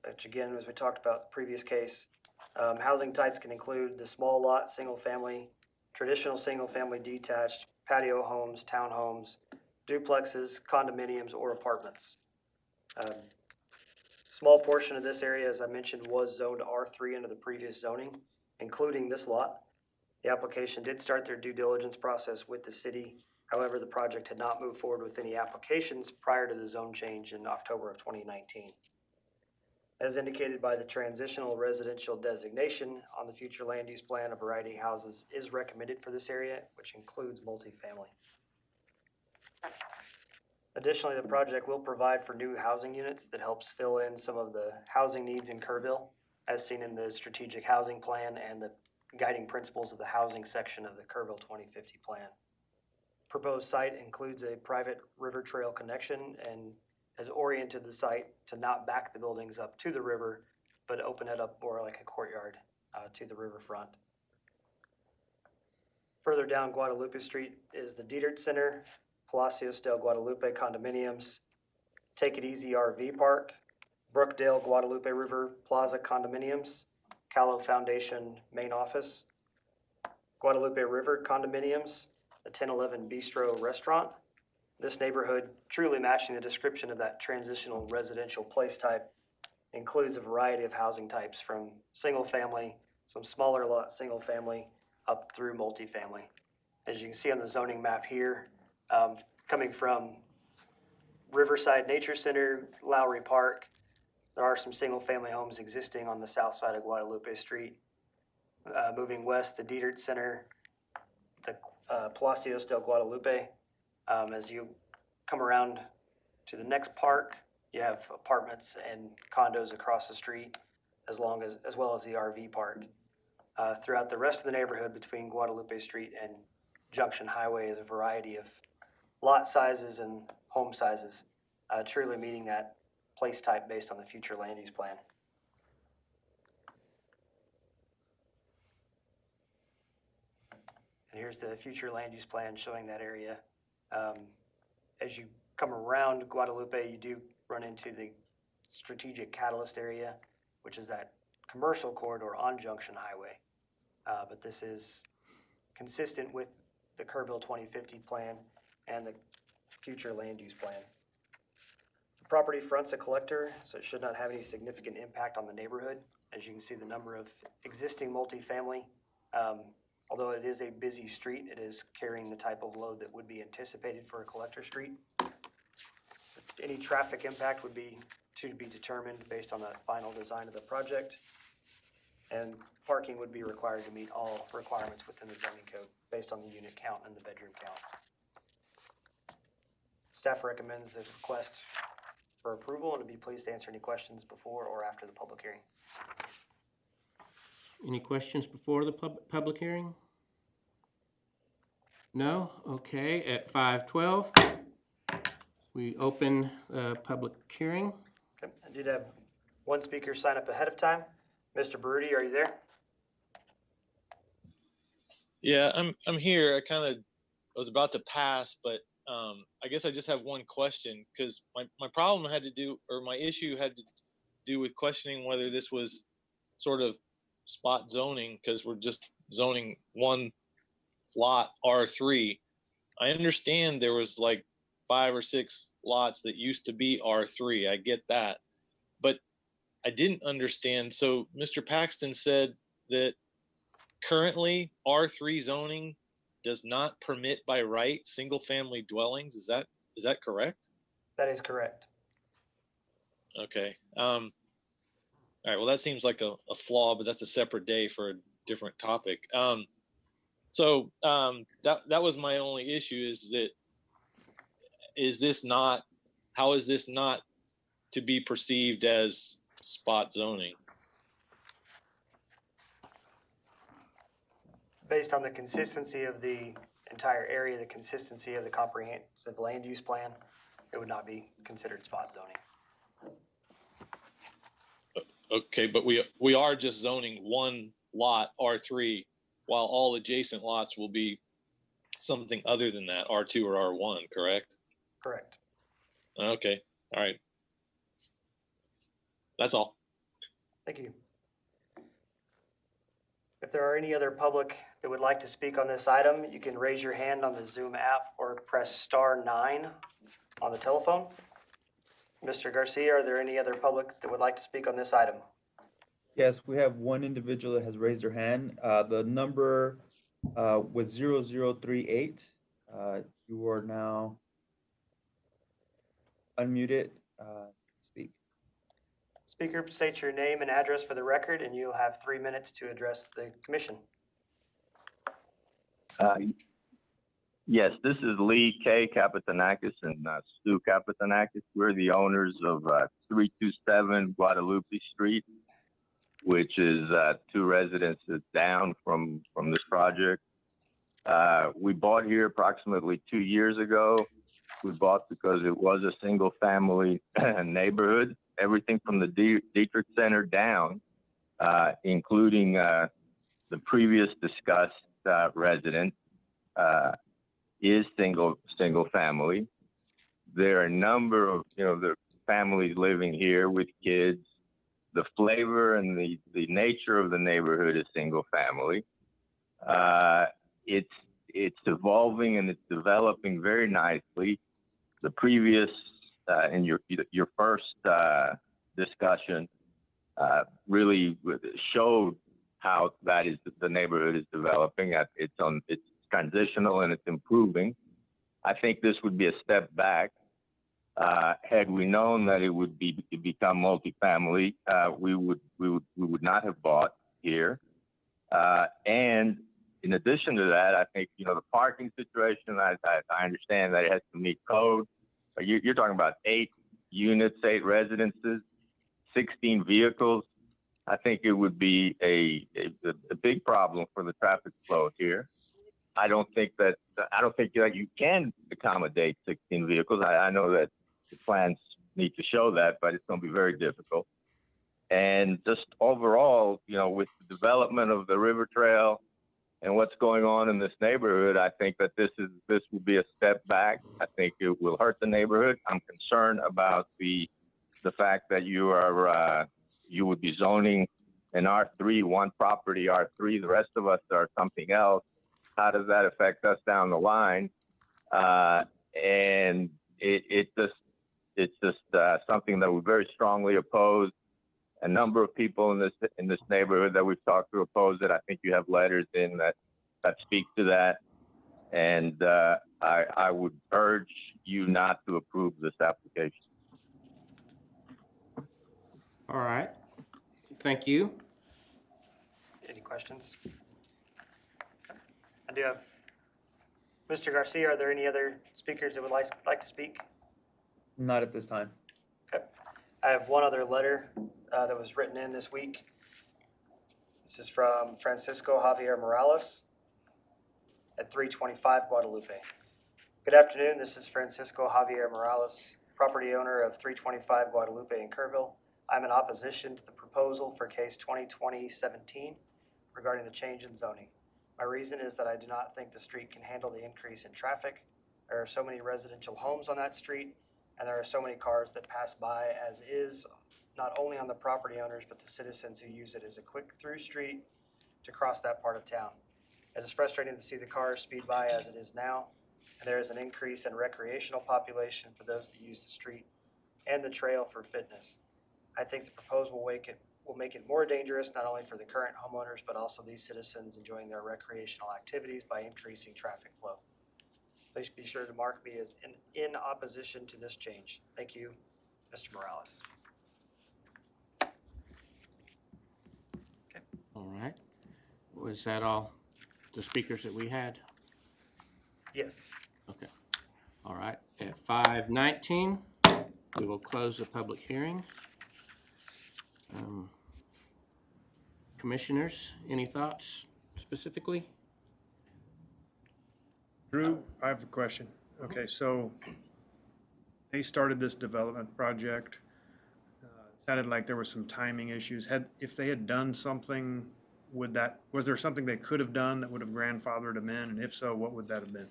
which again, as we talked about the previous case, housing types can include the small lot, single family, traditional single family detached, patio homes, townhomes, duplexes, condominiums, or apartments. Small portion of this area, as I mentioned, was zoned R3 under the previous zoning, including this lot. The application did start their due diligence process with the city. However, the project had not moved forward with any applications prior to the zone change in October of 2019. As indicated by the transitional residential designation on the future land use plan, a variety of houses is recommended for this area, which includes multifamily. Additionally, the project will provide for new housing units that helps fill in some of the housing needs in Kerrville, as seen in the strategic housing plan and the guiding principles of the housing section of the Kerrville 2050 plan. Proposed site includes a private river trail connection and has oriented the site to not back the buildings up to the river, but open it up more like a courtyard to the riverfront. Further down Guadalupe Street is the Dietert Center, Palacios del Guadalupe condominiums, Take It Easy RV Park, Brookdale Guadalupe River Plaza condominiums, Callow Foundation main office, Guadalupe River condominiums, the 1011 Bistro restaurant. This neighborhood, truly matching the description of that transitional residential place type, includes a variety of housing types from single family, some smaller lot single family, up through multifamily. As you can see on the zoning map here, coming from Riverside Nature Center, Lowry Park, there are some single family homes existing on the south side of Guadalupe Street. Moving west, the Dietert Center, the Palacios del Guadalupe. As you come around to the next park, you have apartments and condos across the street, as well as the RV park. Throughout the rest of the neighborhood between Guadalupe Street and Junction Highway is a variety of lot sizes and home sizes, truly meeting that place type based on the future land use plan. And here's the future land use plan showing that area. As you come around Guadalupe, you do run into the strategic catalyst area, which is that commercial corridor on Junction Highway. But this is consistent with the Kerrville 2050 plan and the future land use plan. The property fronts a collector, so it should not have any significant impact on the neighborhood. As you can see, the number of existing multifamily, although it is a busy street, it is carrying the type of load that would be anticipated for a collector street. Any traffic impact would be to be determined based on the final design of the project. And parking would be required to meet all requirements within the zoning code based on the unit count and the bedroom count. Staff recommends the request for approval and would be pleased to answer any questions before or after the public hearing. Any questions before the public hearing? No? Okay, at 5:12, we open the public hearing. Okay, I did have one speaker sign up ahead of time. Mr. Baruti, are you there? Yeah, I'm here. I was about to pass, but I guess I just have one question, because my problem had to do, or my issue had to do with questioning whether this was sort of spot zoning, because we're just zoning one lot R3. I understand there was like 5 or 6 lots that used to be R3. I get that, but I didn't understand. So Mr. Paxton said that currently R3 zoning does not permit by right single family dwellings. Is that correct? That is correct. Okay. All right. Well, that seems like a flaw, but that's a separate day for a different topic. So that was my only issue, how is this not to be perceived as spot zoning? Based on the consistency of the entire area, the consistency of the comprehensive land use plan, it would not be considered spot zoning. Okay, but we are just zoning one lot R3, while all adjacent lots will be something other than that, R2 or R1, correct? Correct. Okay, all right. That's all. Thank you. If there are any other public that would like to speak on this item, you can raise your hand on the Zoom app or press *9 on the telephone. Mr. Garcia, are there any other public that would like to speak on this item? Yes, we have one individual that has raised their hand. The number was 0038. You are now unmuted. Speak. Speaker, state your name and address for the record, and you'll have 3 minutes to address the commission. Yes, this is Lee K. Kapitanakis and Stu Kapitanakis. We're the owners of 327 Guadalupe Street, which is 2 residences down from this project. We bought here approximately 2 years ago. We bought because it was a single-family neighborhood. Everything from the Dietrich Center down, including the previous discussed resident, is single family. There are a number of the families living here with kids. The flavor and the nature of the neighborhood is single family. It's evolving and it's developing very nicely. The previous in your first discussion really showed how that is the neighborhood is developing. It's transitional and it's improving. I think this would be a step back. Had we known that it would become multifamily, we would not have bought here. And in addition to that, I think the parking situation. I understand that it has to meet code. But you're talking about 8 units, 8 residences, 16 vehicles. I think it would be a big problem for the traffic flow here. I don't think that you can accommodate 16 vehicles. I know that the plans need to show that, but it's going to be very difficult. And just overall, with the development of the river trail and what's going on in this neighborhood, I think that this will be a step back. I think it will hurt the neighborhood. I'm concerned about the fact that you would be zoning an R3, one property R3, the rest of us are something else. How does that affect us down the line? And it's just something that we very strongly oppose. A number of people in this neighborhood that we've talked to oppose it. I think you have letters in that speak to that. And I would urge you not to approve this application. All right. Thank you. Any questions? I do have Mr. Garcia. Are there any other speakers that would like to speak? Not at this time. Okay. I have one other letter that was written in this week. This is from Francisco Javier Morales at 325 Guadalupe. Good afternoon. This is Francisco Javier Morales, property owner of 325 Guadalupe in Kerrville. I'm in opposition to the proposal for case 2020-17 regarding the change in zoning. My reason is that I do not think the street can handle the increase in traffic. There are so many residential homes on that street, and there are so many cars that pass by as is, not only on the property owners, but the citizens who use it as a quick through street to cross that part of town. It is frustrating to see the cars speed by as it is now, and there is an increase in recreational population for those that use the street and the trail for fitness. I think the proposal will make it more dangerous, not only for the current homeowners, but also these citizens enjoying their recreational activities by increasing traffic flow. Please be sure to mark me as in opposition to this change. Thank you, Mr. Morales. Okay. All right. Was that all the speakers that we had? Yes. Okay. All right. At 5:19, we will close the public hearing. Commissioners, any thoughts specifically? Drew, I have a question. Okay, so they started this development project. It sounded like there were some timing issues. If they had done something, was there something they could have done that would have grandfathered them in? And if so, what would that have been?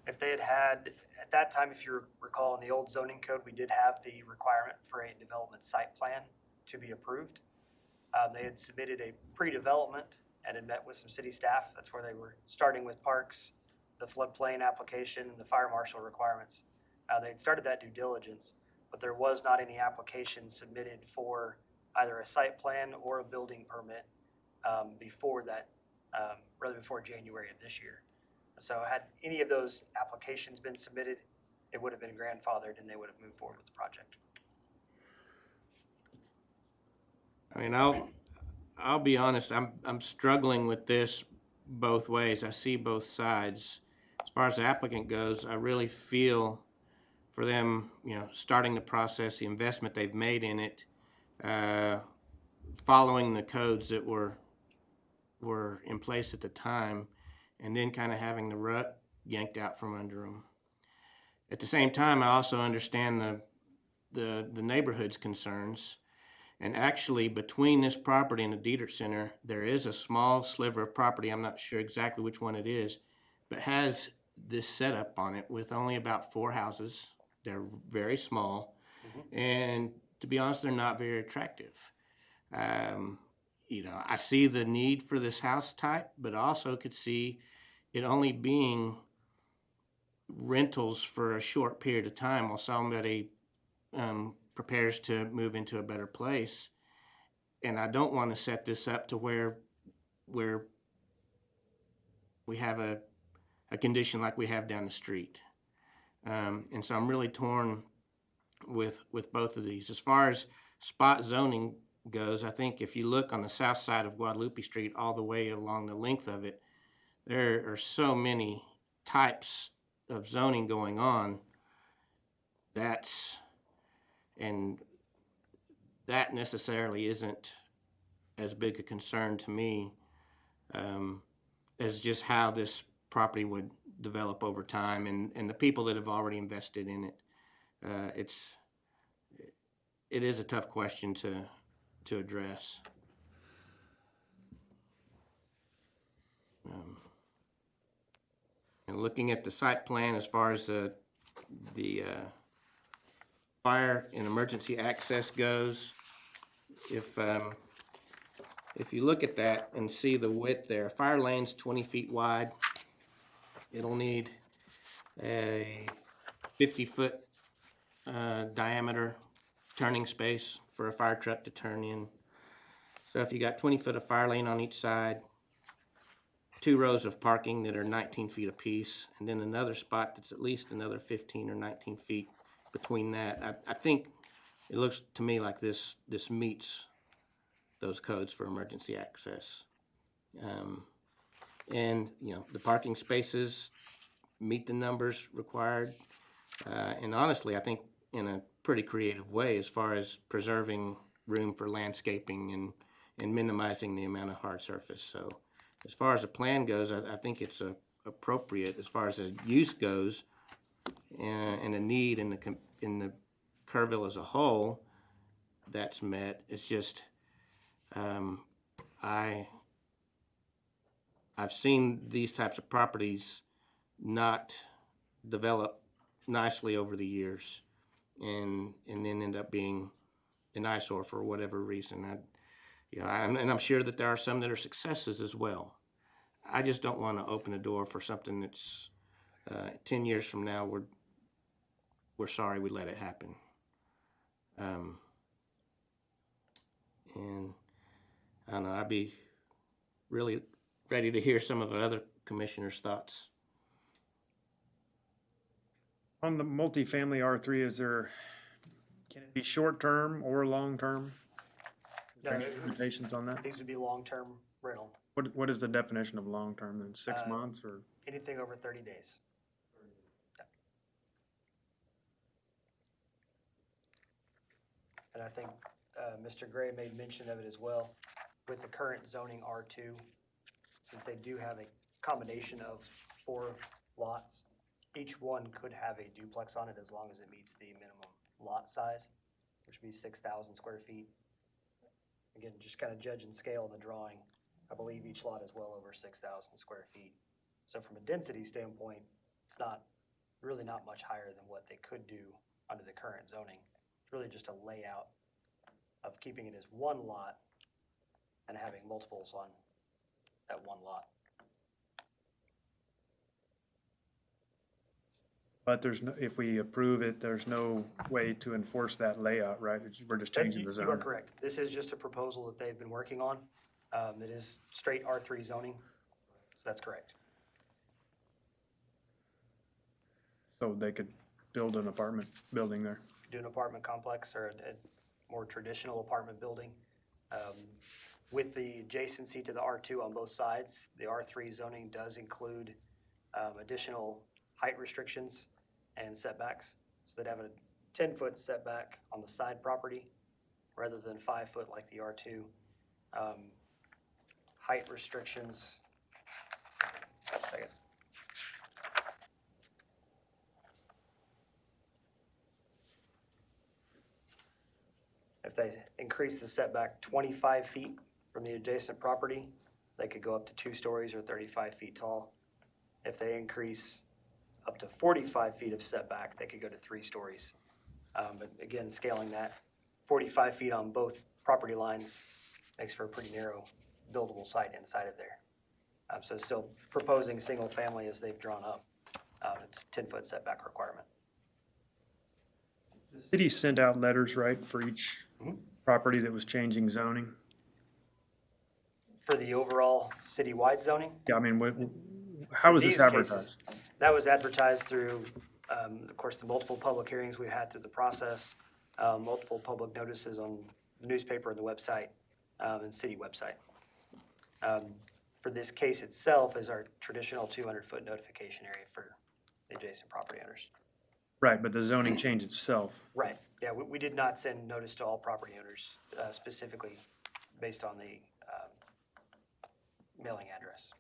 If they had, at that time, if you recall in the old zoning code, we did have the requirement for a development site plan to be approved. They had submitted a pre-development and had met with some city staff. That's where they were starting with parks, the floodplain application, and the fire marshal requirements. They had started that due diligence, but there was not any application submitted for either a site plan or a building permit before that, rather before January of this year. So had any of those applications been submitted, it would have been grandfathered and they would have moved forward with the project. mean, I'll be honest, I'm struggling with this both ways. I see both sides. As far as the applicant goes, I really feel for them, starting the process, the investment they've made in it, following the codes that were in place at the time, and then kind of having the rug yanked out from under them. At the same time, I also understand the neighborhood's concerns. And actually, between this property and the Diedrich Center, there is a small sliver of property, I'm not sure exactly which one it is, but has this setup on it with only about 4 houses. They're very small, and to be honest, they're not very attractive. I see the need for this house type, but also could see it only being rentals for a short period of time while somebody prepares to move into a better place. And I don't want to set this up to where we have a condition like we have down the street. And so I'm really torn with both of these. As far as spot zoning goes, I think if you look on the south side of Guadalupe Street all the way along the length of it, there are so many types of zoning going on. That necessarily isn't as big a concern to me as just how this property would develop over time and the people that have already invested in it. It is a tough question to address. And looking at the site plan as far as the fire and emergency access goes, if you look at that and see the width there, fire lane's 20 feet wide. It'll need a 50-foot diameter turning space for a fire truck to turn in. So if you got 20 foot of fire lane on each side, 2 rows of parking that are 19 feet apiece, and then another spot that's at least another 15 or 19 feet between that. I think it looks to me like this meets those codes for emergency access. And the parking spaces meet the numbers required. And honestly, I think in a pretty creative way as far as preserving room for landscaping and minimizing the amount of hard surface. So as far as the plan goes, I think it's appropriate. As far as the use goes and the need in the Kerrville as a whole, that's met. It's just I've seen these types of properties not develop nicely over the years and then end up being an eyesore for whatever reason. And I'm sure that there are some that are successes as well. I just don't want to open a door for something that's 10 years from now we're sorry we let it happen. And I don't know, I'd be really ready to hear some of the other commissioners' thoughts. On the multifamily R3, can it be short-term or long-term? Is there any limitations on that? These would be long-term rental, What is the definition of long-term, then 6 months or? anything over 30 days. Yeah. And I think Mr. Gray made mention of it as well. With the current zoning R2, since they do have a combination of 4 lots, each one could have a duplex on it as long as it meets the minimum lot size, which would be 6,000 square feet. Again, just kind of judge and scale in the drawing. I believe each lot is well over 6,000 square feet. So from a density standpoint, it's really not much higher than what they could do under the current zoning. It's really just a layout of keeping it as one lot and having multiples on that one lot. But if we approve it, there's no way to enforce that layout, right? We're just changing the zone. You are correct. This is just a proposal that they've been working on. It is straight R3 zoning, so that's correct. So they could build an apartment building there. Do an apartment complex or a more traditional apartment building. With the adjacency to the R2 on both sides, the R3 zoning does include additional height restrictions and setbacks. So they'd have a 10-foot setback on the side property rather than 5 foot like the R2. Height restrictions. Second. If they increase the setback 25 feet from the adjacent property, they could go up to 2 stories or 35 feet tall. If they increase up to 45 feet of setback, they could go to 3 stories. But again, scaling that 45 feet on both property lines makes for a pretty narrow buildable site inside of there. So still proposing single family as they've drawn up. It's 10-foot setback requirement. The city sent out letters, right, for each property that was changing zoning? For the overall citywide zoning? Yeah, I mean, how was this These cases, advertised? That was advertised through, of course, the multiple public hearings we've had through the process, multiple public notices on the newspaper and the website, and city website. For this case itself is our traditional 200-foot notification area for the adjacent property owners. Right, but the zoning change itself. Right, yeah, we did not send notice to all property owners specifically based on the mailing address.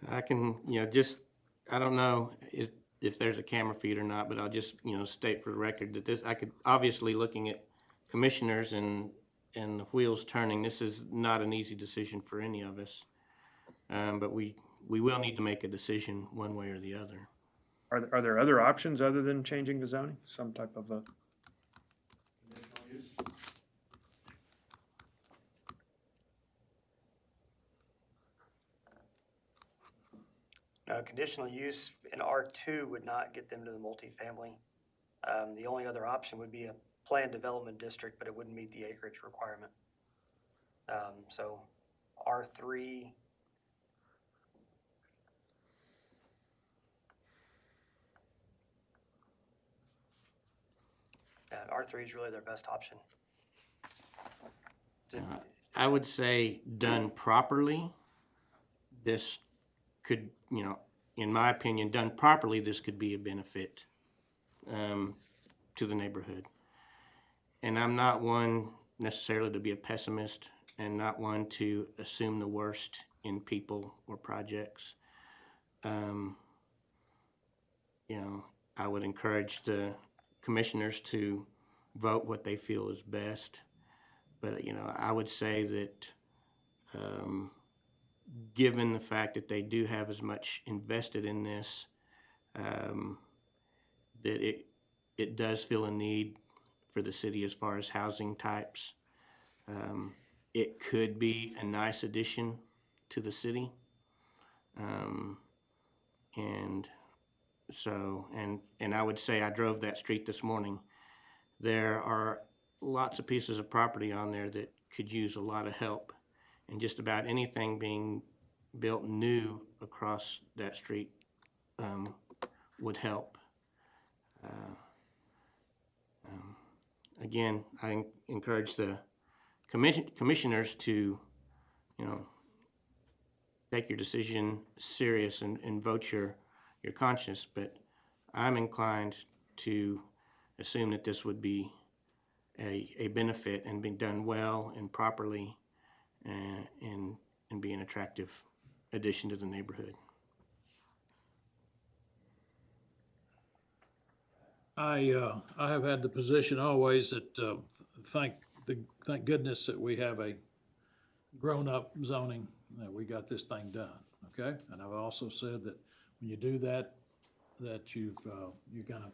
I can, I don't know if there's a camera feed or not, but I'll just, state for the record that this, I could, obviously looking at commissioners and the wheels turning, this is not an easy decision for any of us. But we will need to make a decision one way or the other. Are there other options other than changing the zoning? Some type of a? Conditional use in R2 would not get them to the multifamily. The only other option would be a planned development district, but it wouldn't meet the acreage requirement. So R3, R3 is really their best option. I would say done properly, this could, in my opinion, done properly, this could be a benefit to the neighborhood. And I'm not one necessarily to be a pessimist and not one to assume the worst in people or projects. I would encourage the commissioners to vote what they feel is best. But, I would say that given the fact that they do have as much invested in this, that it does feel a need for the city as far as housing types. It could be a nice addition to the city. And I would say I drove that street this morning. There are lots of pieces of property on there that could use a lot of help, and just about anything being built new across that street would help. Again, I encourage the commissioners to, take your decision serious and vote your conscience, but I'm inclined to assume that this would be a benefit and be done well and properly and be an attractive addition to the neighborhood. I have had the position always that thank goodness that we have a grown-up zoning, that we got this thing done, okay? And I've also said that when you do that, that you're gonna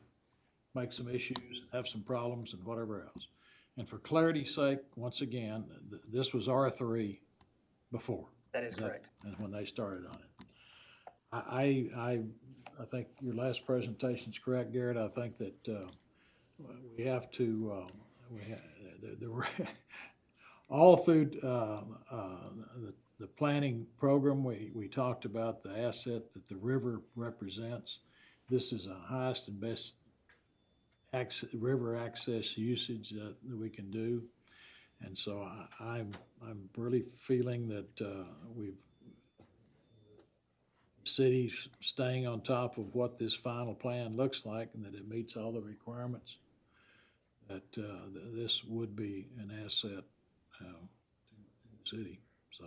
make some issues, have some problems and whatever else. And for clarity's sake, once again, this was R3 before. That is correct. And when they started on it. I think your last presentation's correct, Garrett. I think that we have to, all through the planning program, we talked about the asset that the river represents. this is the highest and best river access usage that we can do. And so I'm really feeling that city's staying on top of what this final plan looks like and that it meets all the requirements, that this would be an asset to the city, so.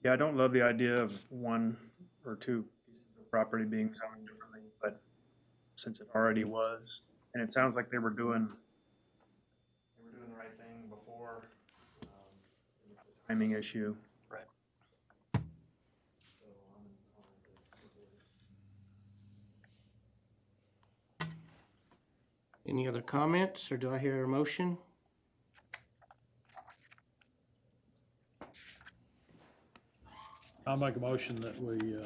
Yeah, I don't love the idea of one or two pieces of property being zoned differently, but since it already was, and it sounds like they were doing the right thing before, it's a timing issue. Right. Any other comments, or do I hear a motion? I'll make a motion that we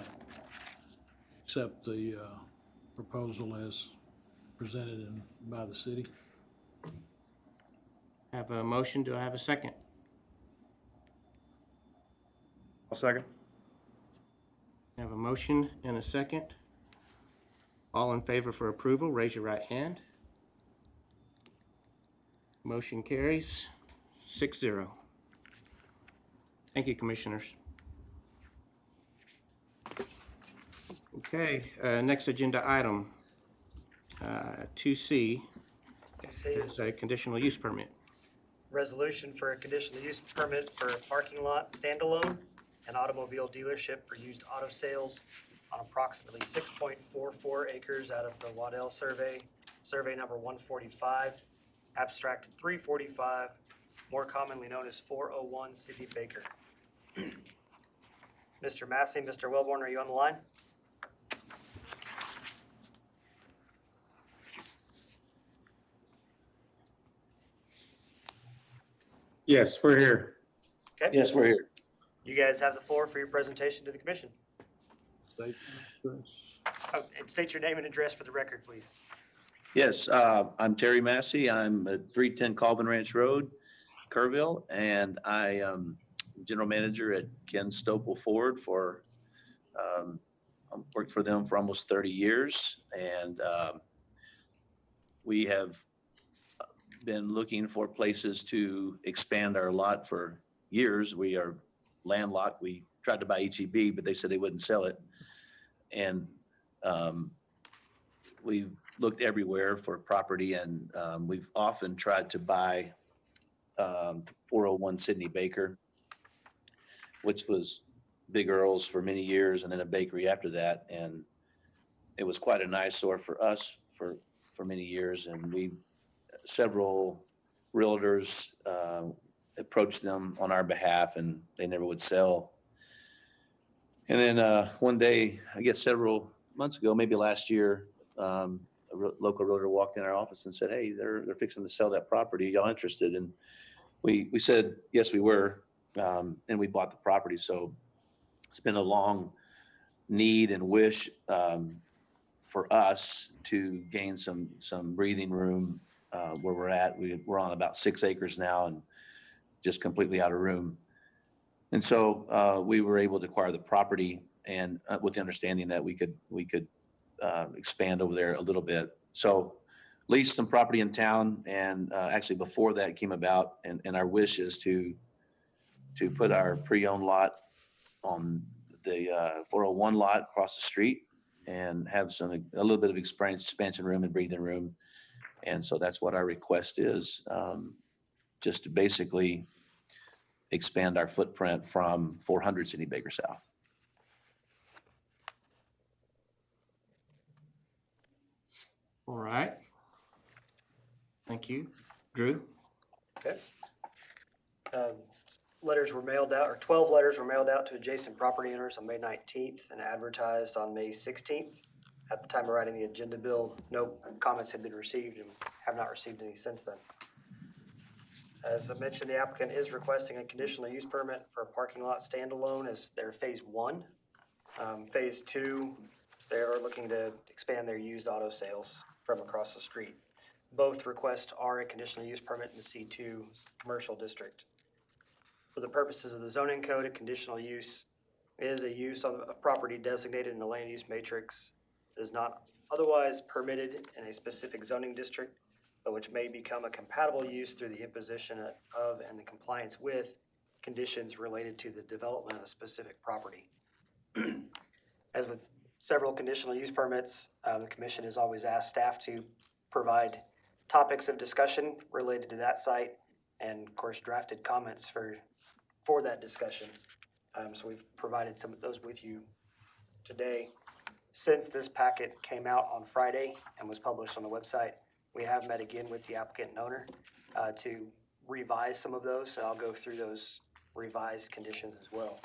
accept the proposal as presented by the city. Have a motion, do I have a second? I'll second. Have a motion and a second. All in favor for approval, raise your right hand. Motion carries 6-0. Thank you, commissioners. Okay, next agenda item, 2C, is a conditional use permit. Resolution for a conditional use permit for a parking lot standalone and automobile dealership for used auto sales on approximately 6.44 acres out of the Waddell survey, survey number 145, abstract 345, more commonly known as 401 Sidney Baker. Mr. Massey, Mr. Wellborn, are you on the line? Yes, we're here. Okay. Yes, we're here. You guys have the floor for your presentation to the commission. State address. Oh, and state your name and address for the record, please. Yes, I'm Terry Massey. I'm at 310 Colvin Ranch Road, Kerrville, and I am general manager at Ken Stopel Ford for, I've worked for them for almost 30 years. And we have been looking for places to expand our lot for years. We are landlocked. We tried to buy HEB, but they said they wouldn't sell it. And we've looked everywhere for property, and we've often tried to buy 401 Sidney Baker, which was Big Earl's for many years, and then a bakery after that. And it was quite an eyesore for us for many years. And we, several realtors approached them on our behalf, and they never would sell. And then one day, I guess several months ago, maybe last year, a local realtor walked in our office and said, "Hey, they're fixing to sell that property. Y'all interested?" And we said yes, we were, and we bought the property. So it's been a long need and wish for us to gain some breathing room where we're at. We're on about 6 acres now and just completely out of room. And so we were able to acquire the property, and with the understanding that we could expand over there a little bit. So leased some property in town, and actually before that came about, and our wish is to put our pre-owned lot on the 401 lot across the street and have a little bit of expansion room and breathing room. And so that's what our request is, just to basically expand our footprint from 400 Sidney Baker South. All right. Thank you. Drew? Okay. Letters were mailed out, or 12 letters were mailed out to adjacent property owners on May 19th and advertised on May 16th. At the time of writing the agenda bill, no comments had been received and have not received any since then. As I mentioned, the applicant is requesting a conditional use permit for a parking lot standalone as their phase 1. Phase 2, they are looking to expand their used auto sales from across the street. Both requests are a conditional use permit in the C2 commercial district. For the purposes of the zoning code, a conditional use is a use on a property designated in the land use matrix that is not otherwise permitted in a specific zoning district, but which may become a compatible use through the imposition of and the compliance with conditions related to the development of a specific property. As with several conditional use permits, the commission has always asked staff to provide topics of discussion related to that site and of course drafted comments for that discussion. So we've provided some of those with you today. Since this packet came out on Friday and was published on the website, we have met again with the applicant and owner to revise some of those. So I'll go through those revised conditions as well.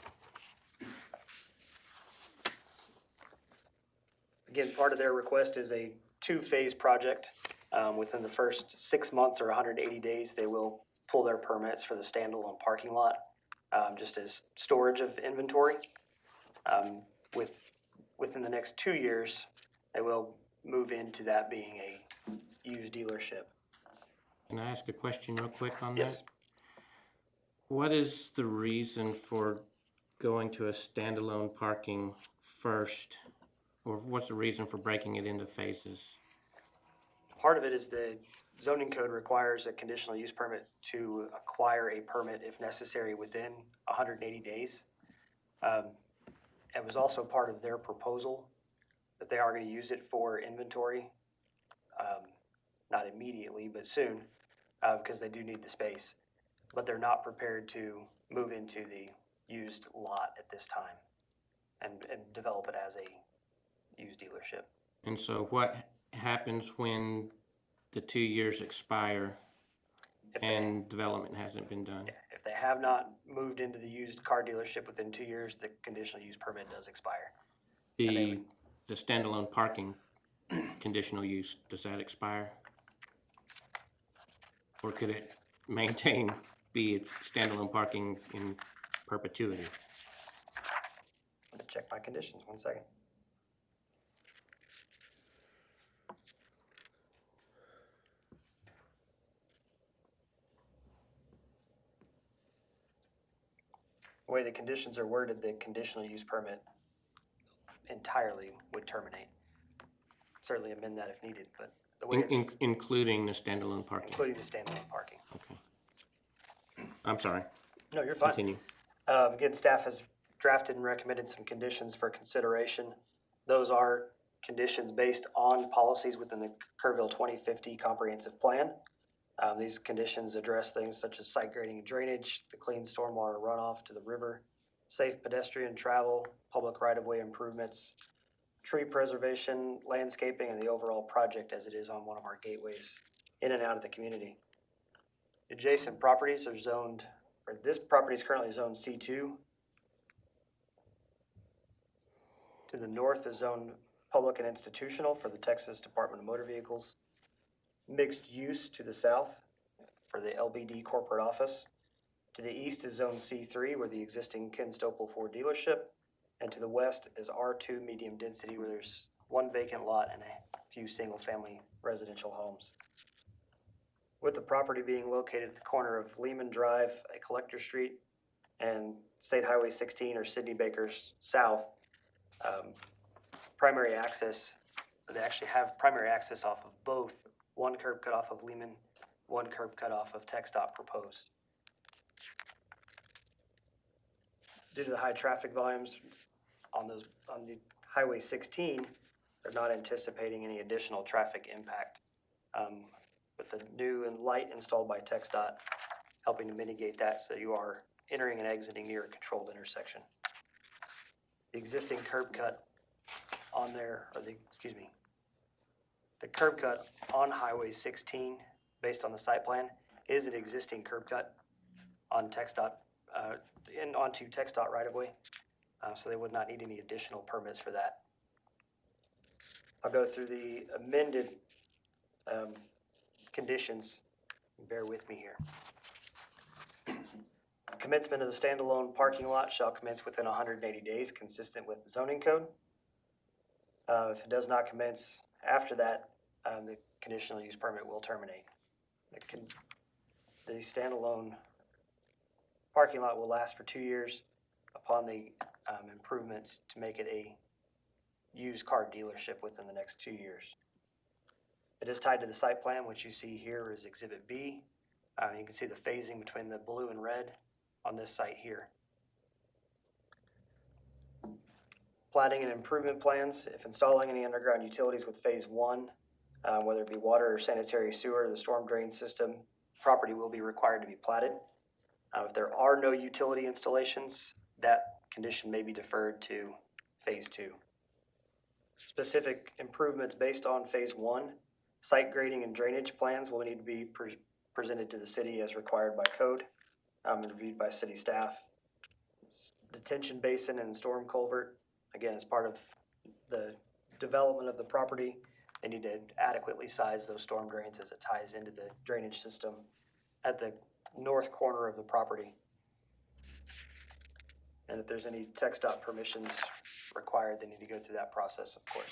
Again, part of their request is a two-phase project. Within the first 6 months or 180 days, they will pull their permits for the standalone parking lot, just as storage of inventory. Within the next 2 years, they will move into that being a used dealership. Can I ask a question real quick on that? Yes. What is the reason for going to a standalone parking first? Or what's the reason for breaking it into phases? Part of it is the zoning code requires a conditional use permit to acquire a permit if necessary within 180 days. It was also part of their proposal that they are going to use it for inventory, not immediately, but soon, because they do need the space. But they're not prepared to move into the used lot at this time and develop it as a used dealership. And so what happens when the 2 years expire and development hasn't been done? If they have not moved into the used car dealership within 2 years, the conditional use permit does expire. The standalone parking conditional use, does that expire? Or could it be standalone parking in perpetuity? I'm gonna check my conditions, 1 second. The way the conditions are worded, the conditional use permit entirely would terminate. Certainly amend that if needed, but the way it's Including the standalone parking? including the standalone parking. Okay. I'm sorry. No, you're fine. Continue. Again, staff has drafted and recommended some conditions for consideration. Those are conditions based on policies within the Kerrville 2050 comprehensive plan. These conditions address things such as site grading and drainage, the clean stormwater runoff to the river, safe pedestrian travel, public right-of-way improvements, tree preservation, landscaping, and the overall project as it is on one of our gateways in and out of the community. Adjacent properties are zoned, or this property is currently zoned C2. To the north is zoned public and institutional for the Texas Department of Motor Vehicles. Mixed use to the south for the LBD corporate office. To the east is zone C3 where the existing Ken Stopel Ford dealership. And to the west is R2 medium density where there's one vacant lot and a few single family residential homes. With the property being located at the corner of Lehman Drive, a Collector Street, and State Highway 16 or Sidney Baker's south, primary access, they actually have primary access off of both. One curb cut off of Lehman, one curb cut off of TxDOT proposed. Due to the high traffic volumes on the Highway 16, they're not anticipating any additional traffic impact. With the new and light installed by TxDOT, helping to mitigate that so you are entering and exiting near a controlled intersection. The existing curb cut on there, the curb cut on Highway 16, based on the site plan, is an existing curb cut on TxDOT, onto TxDOT right-of-way, so they would not need any additional permits for that. I'll go through the amended conditions. Bear with me here. Commencement of the standalone parking lot shall commence within 180 days, consistent with the zoning code. If it does not commence after that, the conditional use permit will terminate. The standalone parking lot will last for 2 years. upon the improvements to make it a used car dealership within the next 2 years. It is tied to the site plan, which you see here is Exhibit B. You can see the phasing between the blue and red on this site here. Plating and improvement plans. If installing any underground utilities with Phase 1, whether it be water or sanitary sewer, the storm drain system, property will be required to be platted. If there are no utility installations, that condition may be deferred to Phase 2. Specific improvements based on Phase 1, site grading and drainage plans will need to be presented to the city as required by code and reviewed by city staff. Detention basin and storm culvert, again, as part of the development of the property, they need to adequately size those storm drains as it ties into the drainage system at the north corner of the property. And if there's any TxDOT permissions required, they need to go through that process, of course.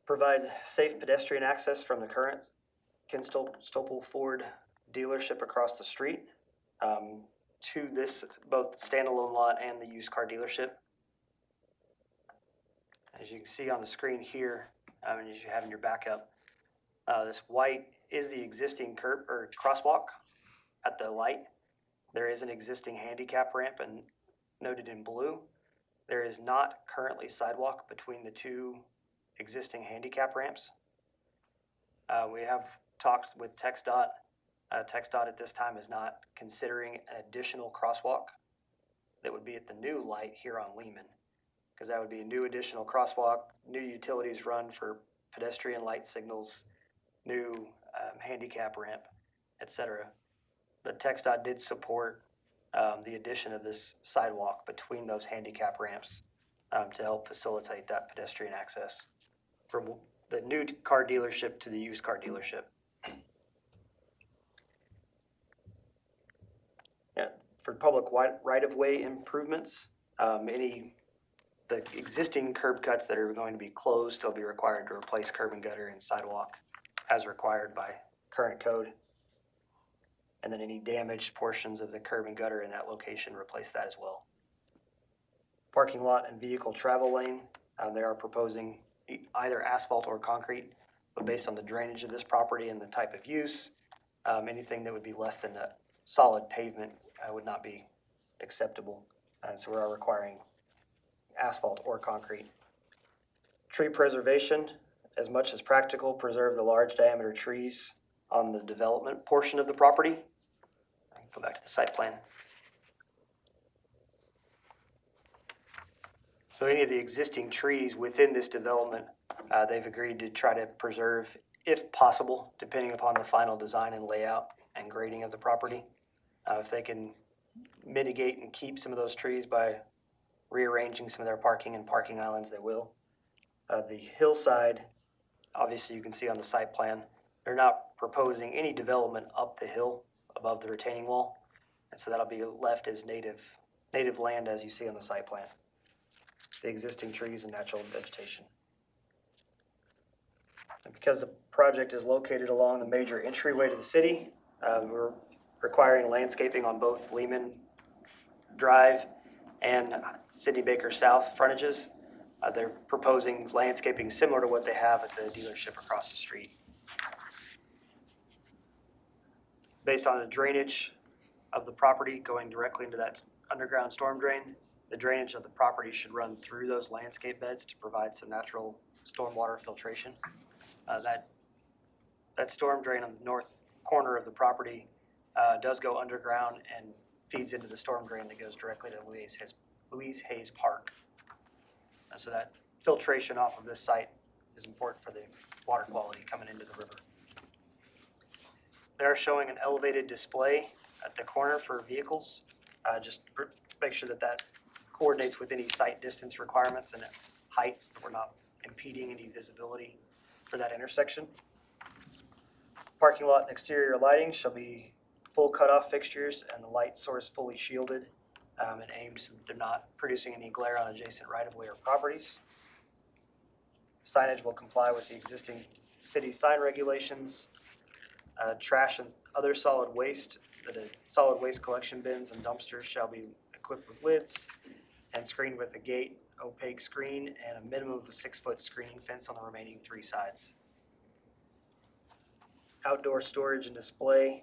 Provide safe pedestrian access from the current Kinstopel Ford dealership across the street to this both standalone lot and the used car dealership. As you can see on the screen here, and as you have in your backup, this white is the existing curb or crosswalk at the light. There is an existing handicap ramp, and noted in blue, there is not currently sidewalk between the two existing handicap ramps. We have talked with TxDOT. TxDOT at this time is not considering an additional crosswalk that would be at the new light here on Lehman, because that would be a new additional crosswalk, new utilities run for pedestrian light signals, new handicap ramp, etc. But TxDOT did support the addition of this sidewalk between those handicap ramps to help facilitate that pedestrian access from the new car dealership to the used car dealership. Yeah, for public right-of-way improvements, the existing curb cuts that are going to be closed, they'll be required to replace curb and gutter and sidewalk as required by current code. And then any damaged portions of the curb and gutter in that location, replace that as well. Parking lot and vehicle travel lane, they are proposing either asphalt or concrete, but based on the drainage of this property and the type of use, anything that would be less than a solid pavement would not be acceptable. So we are requiring asphalt or concrete. Tree preservation, as much as practical, preserve the large diameter trees on the development portion of the property. Go back to the site plan. So any of the existing trees within this development, they've agreed to try to preserve, if possible, depending upon the final design and layout and grading of the property. If they can mitigate and keep some of those trees by rearranging some of their parking and parking islands, they will. The hillside, obviously you can see on the site plan, they're not proposing any development up the hill above the retaining wall. And so that'll be left as native land as you see on the site plan. The existing trees and natural vegetation. And because the project is located along the major entryway to the city, we're requiring landscaping on both Lehman Drive and Sidney Baker South frontages. They're proposing landscaping similar to what they have at the dealership across the street. Based on the drainage of the property going directly into that underground storm drain, the drainage of the property should run through those landscape beds to provide some natural stormwater filtration. That storm drain on the north corner of the property does go underground and feeds into the storm drain that goes directly to Louise Hayes Park. So that filtration off of this site is important for the water quality coming into the river. They're showing an elevated display at the corner for vehicles. Just make sure that coordinates with any site distance requirements and heights, so we're not impeding any visibility for that intersection. Parking lot and exterior lighting shall be full cutoff fixtures and the light source fully shielded and aimed so that they're not producing any glare on adjacent right-of-way or properties. Signage will comply with the existing city sign regulations. Trash and other solid waste collection bins and dumpsters shall be equipped with lids and screened with a gate, opaque screen, and a minimum of a 6-foot screening fence on the remaining 3 sides. Outdoor storage and display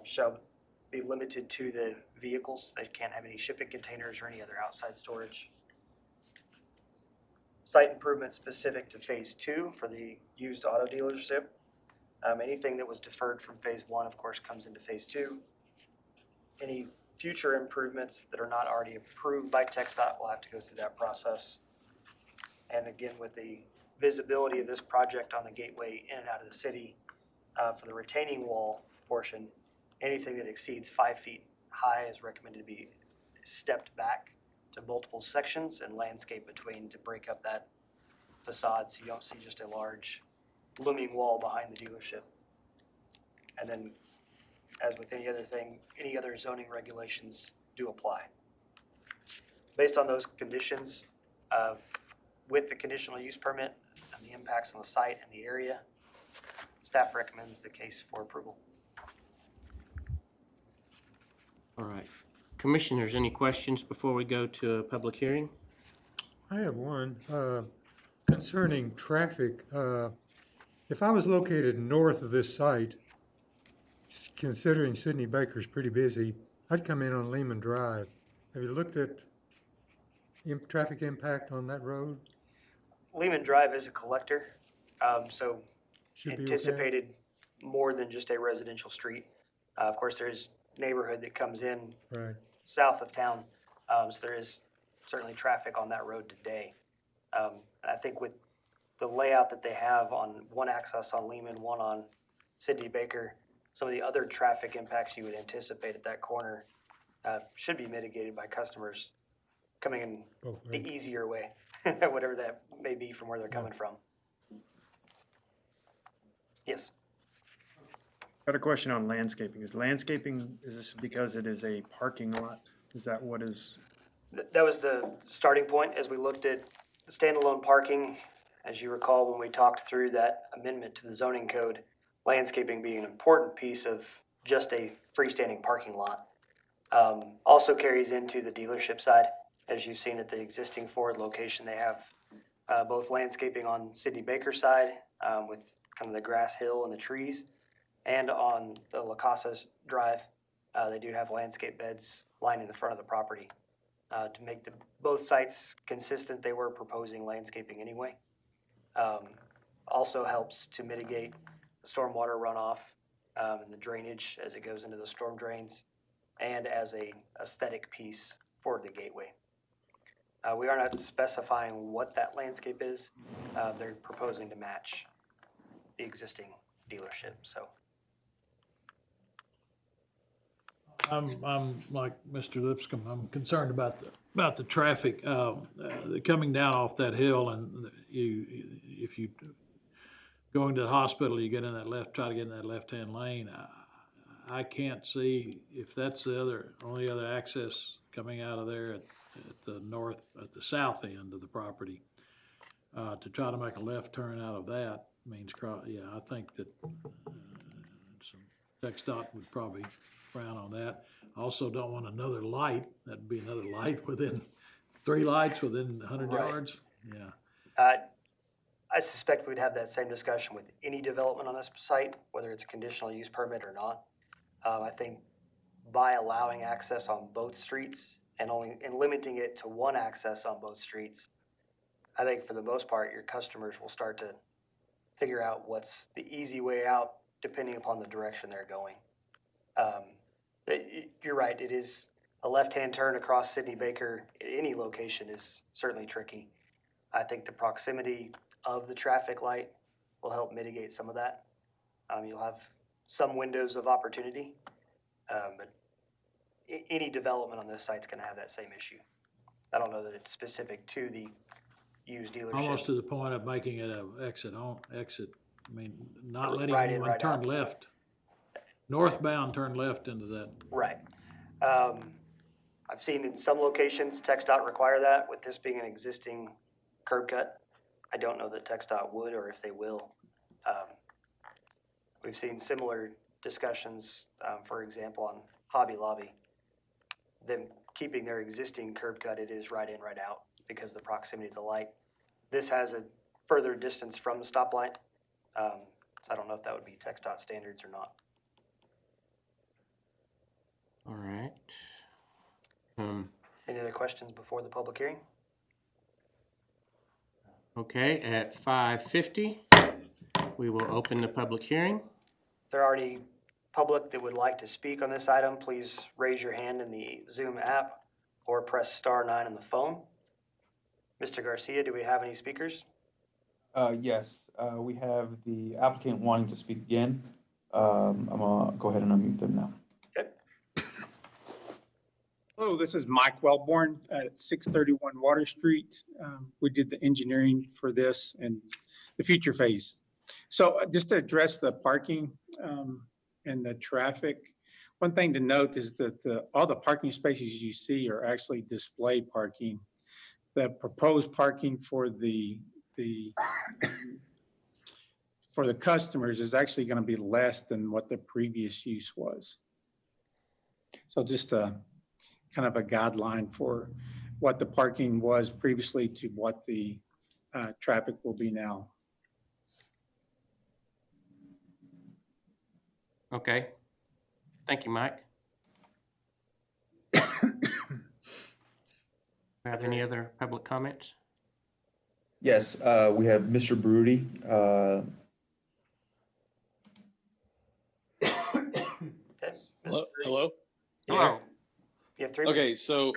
shall be limited to the vehicles. They can't have any shipping containers or any other outside storage. Site improvements specific to Phase 2 for the used auto dealership. Anything that was deferred from Phase 1, of course, comes into Phase 2. Any future improvements that are not already approved by TxDOT will have to go through that process. And again, with the visibility of this project on the gateway in and out of the city, for the retaining wall portion, anything that exceeds 5 feet high is recommended to be stepped back to multiple sections and landscape between to break up that facade so you don't see just a large looming wall behind the dealership. And then, as with any other thing, any other zoning regulations do apply. Based on those conditions, with the conditional use permit and the impacts on the site and the area, staff recommends the case for approval. All right. Commissioners, any questions before we go to a public hearing? I have one concerning traffic. If I was located north of this site, considering Sidney Baker's pretty busy, I'd come in on Lehman Drive. Have you looked at traffic impact on that road? Lehman Drive is a collector, so Should be okay? anticipated more than just a residential street. Of course, there's neighborhood that comes in Right. south of town, so there is certainly traffic on that road today. And I think with the layout that they have on one access on Lehman, one on Sidney Baker, some of the other traffic impacts you would anticipate at that corner should be mitigated by customers coming in Both the ways. easier way, whatever that may be from where they're coming from. Yes. Got a question on landscaping. Is this because it is a parking lot? Is that what is, That was the starting point as we looked at the standalone parking. As you recall, when we talked through that amendment to the zoning code, landscaping being an important piece of just a freestanding parking lot. Also carries into the dealership side. As you've seen at the existing Ford location, they have both landscaping on Sidney Baker's side with kind of the grass hill and the trees, and on the La Casas Drive, they do have landscape beds lining the front of the property. To make both sites consistent, they were proposing landscaping anyway. Also helps to mitigate the stormwater runoff and the drainage as it goes into the storm drains, and as a aesthetic piece for the gateway. We are not specifying what that landscape is. They're proposing to match the existing dealership, so. I'm like Mr. Lipscomb, I'm concerned about the traffic, coming down off that hill, and if you going to the hospital, you get in that try to get in that left-hand lane. I can't see if that's the only other access coming out of there at the south end of the property. To try to make a left turn out of that means, I think that some TxDOT would probably frown on that. Also don't want another light. That'd be another light within 3 lights within 100 Right. yards. Yeah. I suspect we'd have that same discussion with any development on this site, whether it's a conditional use permit or not. I think by allowing access on both streets and limiting it to one access on both streets, I think for the most part, your customers will start to figure out what's the easy way out depending upon the direction they're going. You're right, it is a left-hand turn across Sidney Baker at any location is certainly tricky. I think the proximity of the traffic light will help mitigate some of that. You'll have some windows of opportunity, but any development on this site's gonna have that same issue. I don't know that it's specific to the used dealership. Almost to the point of making it a exit, I mean, not letting Right in, anyone right turn out. left. Northbound, turn left into that. Right. I've seen in some locations TxDOT require that. With this being an existing curb cut, I don't know that TxDOT would or if they will. We've seen similar discussions, for example, on Hobby Lobby. Them keeping their existing curb cut, it is right in, right out because of the proximity to the light. This has a further distance from the stoplight. So I don't know if that would be TxDOT standards or not. All right. Any other questions before the public hearing? Okay, at 5:50, we will open the public hearing. If there are any public that would like to speak on this item, please raise your hand in the Zoom app or press *9 on the phone. Mr. Garcia, do we have any speakers? Yes, we have the applicant wanting to speak again. I'm gonna go ahead and unmute them now. Hello, this is Mike Wellborn at 631 Water Street. We did the engineering for this and the future phase. So just to address the parking and the traffic, one thing to note is that all the parking spaces you see are actually display parking. The proposed parking for the customers is actually going to be less than what the previous use was. So just kind of a guideline for what the parking was previously to what the traffic will be now. Okay. Thank you, Mike. Have any other public comments? Yes, we have Mr. Baruti. Hello? Hello? Hello. You have 3 minutes. Okay, so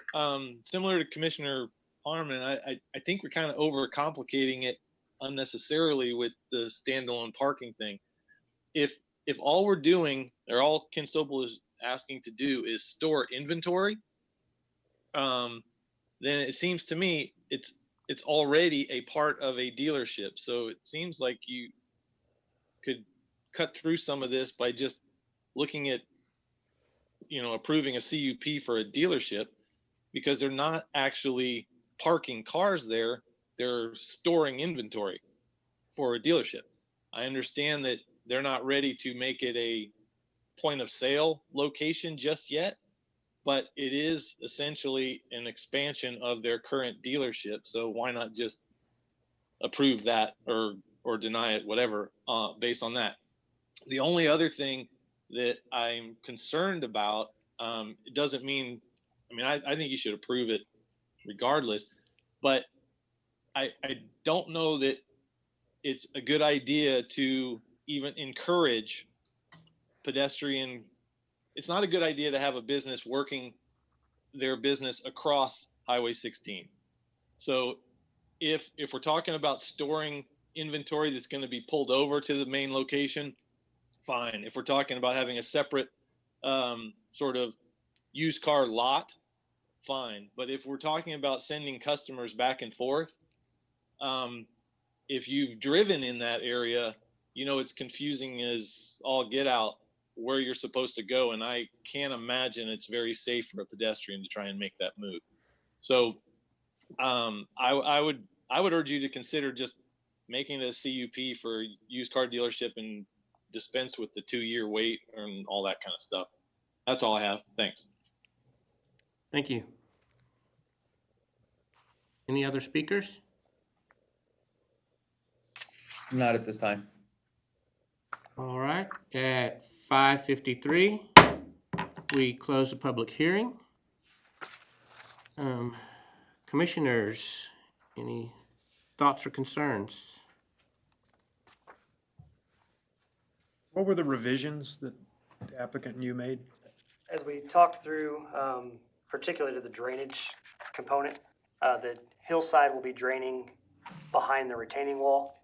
similar to Commissioner Harmon, I think we're kind of overcomplicating it unnecessarily with the standalone parking thing. If all we're doing, or all Ken Stopel is asking to do, is store inventory, then it seems to me it's already a part of a dealership. So it seems like you could cut through some of this by just looking at, approving a CUP for a dealership, because they're not actually parking cars there. They're storing inventory for a dealership. I understand that they're not ready to make it a point of sale location just yet, but it is essentially an expansion of their current dealership. So why not just approve that or deny it, whatever, based on that? The only other thing that I'm concerned about, it doesn't mean, I think you should approve it regardless, but I don't know that it's a good idea to even encourage pedestrian. It's not a good idea to have a business working their business across Highway 16. So if we're talking about storing inventory that's going to be pulled over to the main location, fine. If we're talking about having a separate sort of used car lot, fine. But if we're talking about sending customers back and forth, if you've driven in that area, it's confusing as all get out where you're supposed to go. And I can't imagine it's very safe for a pedestrian to try and make that move. So I would urge you to consider just making it a CUP for used car dealership and dispense with the 2-year wait and all that kind of stuff. That's all I have. Thanks. Thank you. Any other speakers? Not at this time. All right, at 5:53, we close the public hearing. Commissioners, any thoughts or concerns? What were the revisions that the applicant and you made? As we talked through, particularly to the drainage component, the hillside will be draining behind the retaining wall.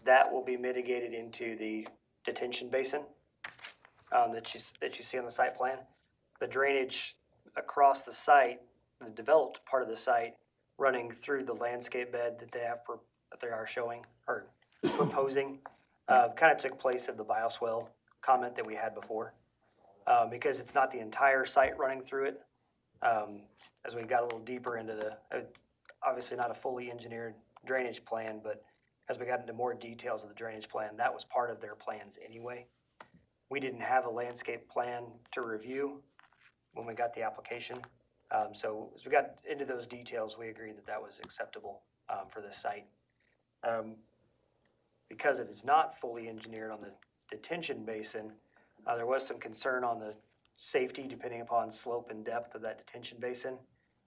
That will be mitigated into the detention basin that you see on the site plan. The drainage across the site, the developed part of the site, running through the landscape bed that they are showing or proposing, kind of took place of the bioswale comment that we had before, because it's not the entire site running through it. As we got a little deeper into it's obviously not a fully engineered drainage plan, but as we got into more details of the drainage plan, that was part of their plans anyway. We didn't have a landscape plan to review when we got the application. So as we got into those details, we agreed that that was acceptable for this site. Because it is not fully engineered on the detention basin, there was some concern on the safety depending upon slope and depth of that detention basin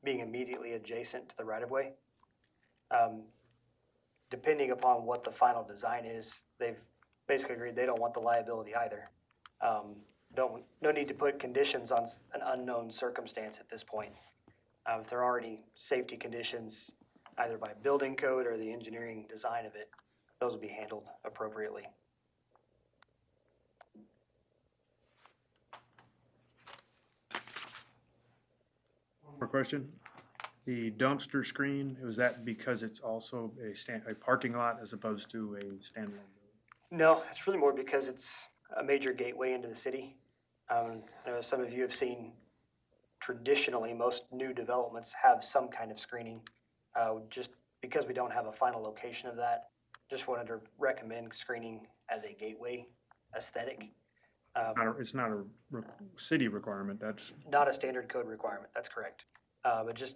being immediately adjacent to the right-of-way. Depending upon what the final design is, they've basically agreed they don't want the liability either. No need to put conditions on an unknown circumstance at this point. If there are already safety conditions, either by building code or the engineering design of it, those will be handled appropriately. One more question. The dumpster screen, was that because it's also a parking lot as opposed to a standalone building? No, it's really more because it's a major gateway into the city. I know some of you have seen, traditionally, most new developments have some kind of screening. Just because we don't have a final location of that, just wanted to recommend screening as a gateway aesthetic. It's not a city requirement, that's. Not a standard code requirement, that's correct. But just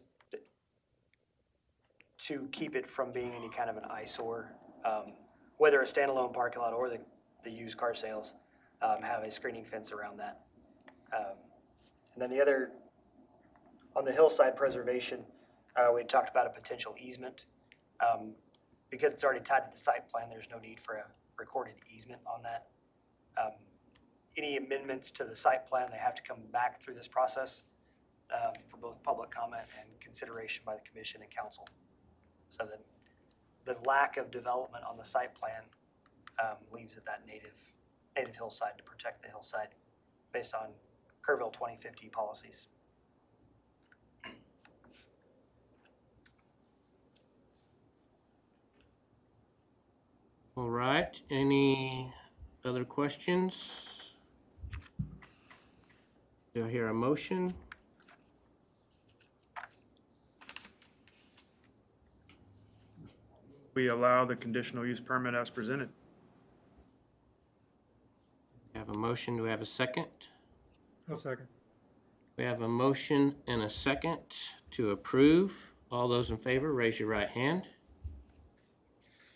to keep it from being any kind of an eyesore, whether a standalone parking lot or the used car sales, have a screening fence around that. And then the other, on the hillside preservation, we talked about a potential easement. Because it's already tied to the site plan, there's no need for a recorded easement on that. Any amendments to the site plan, they have to come back through this process for both public comment and consideration by the commission and council. So that the lack of development on the site plan leaves it that native hillside to protect the hillside based on Kerrville 2050 policies. All right, any other questions? Do I hear a motion? We allow the conditional use permit as presented. We have a motion, do we have a second? I'll second. We have a motion and a second to approve. All those in favor, raise your right hand.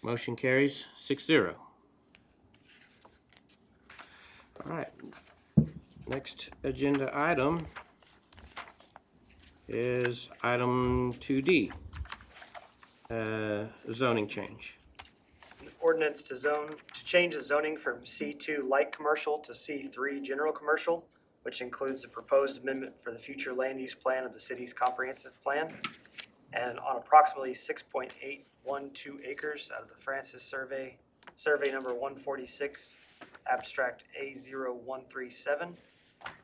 Motion carries 6-0. All right, next agenda item is item 2D, zoning change. An ordinance to change the zoning from C2 light commercial to C3 general commercial, which includes the proposed amendment for the future land use plan of the city's comprehensive plan. And on approximately 6.812 acres out of the Francis survey number 146, abstract A0137,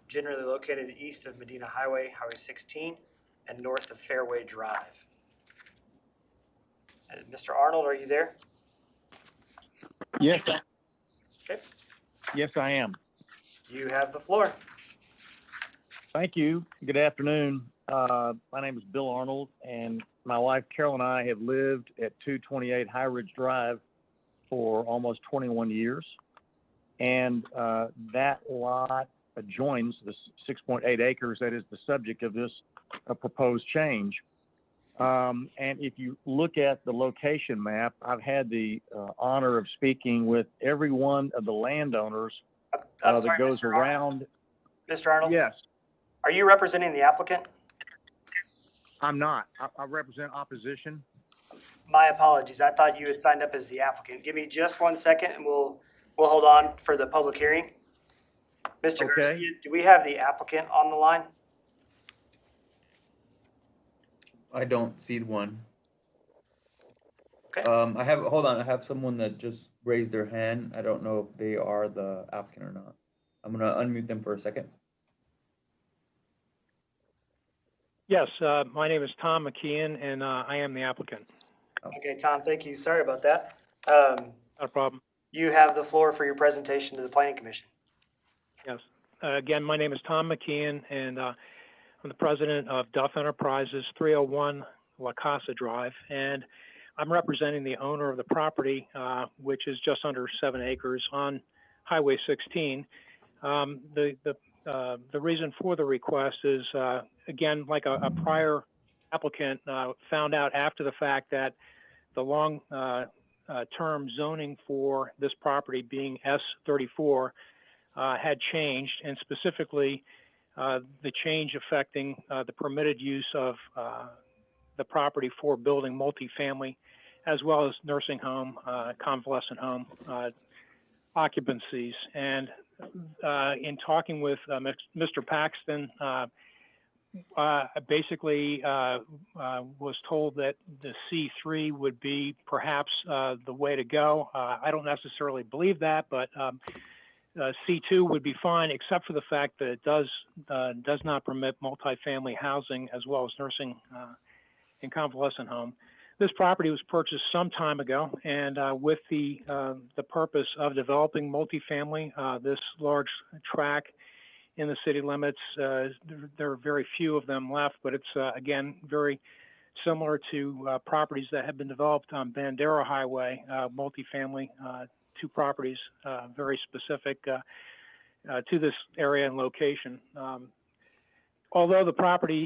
generally located east of Medina Highway, Highway 16, and north of Fairway Drive. And Mr. Arnold, are you there? Yes. Okay. Yes, I am. You have the floor. Thank you. Good afternoon. My name is Bill Arnold, and my wife Carol and I have lived at 228 High Ridge Drive for almost 21 years. And that lot adjoins the 6.8 acres that is the subject of this proposed change. And if you look at the location map, I've had the honor of speaking with every one of the landowners that goes Mr. around. Mr. Arnold? Yes. Are you representing the applicant? I'm not. I represent opposition. My apologies. I thought you had signed up as the applicant. Give me just 1 second and we'll hold on for the public hearing. Mr. Okay. Garcia, do we have the applicant on the line? I don't see one. Okay. Hold on, I have someone that just raised their hand. I don't know if they are the applicant or not. I'm gonna unmute them for a second. Yes, my name is Tom McKeon, and I am the applicant. Okay, Tom, thank you. Sorry about that. Not a problem. You have the floor for your presentation to the Planning Commission. Yes. Again, my name is Tom McKeon, and I'm the president of Duff Enterprises, 301 La Casa Drive, and I'm representing the owner of the property, which is just under 7 acres on Highway 16. The the reason for the request is, again, like a prior applicant found out after the fact that the long-term zoning for this property being S34 had changed, and specifically the change affecting the permitted use of the property for building multifamily, as well as nursing home, convalescent home occupancies. And in talking with Mr. Paxton, basically was told that the C3 would be perhaps the way to go. I don't necessarily believe that, but C2 would be fine, except for the fact that it does not permit multifamily housing as well as nursing and convalescent home. This property was purchased some time ago, and with the purpose of developing multifamily, this large tract in the city limits, there are very few of them left, but it's again very similar to properties that have been developed on Bandera Highway, multifamily, two properties very specific to this area and location. Although the property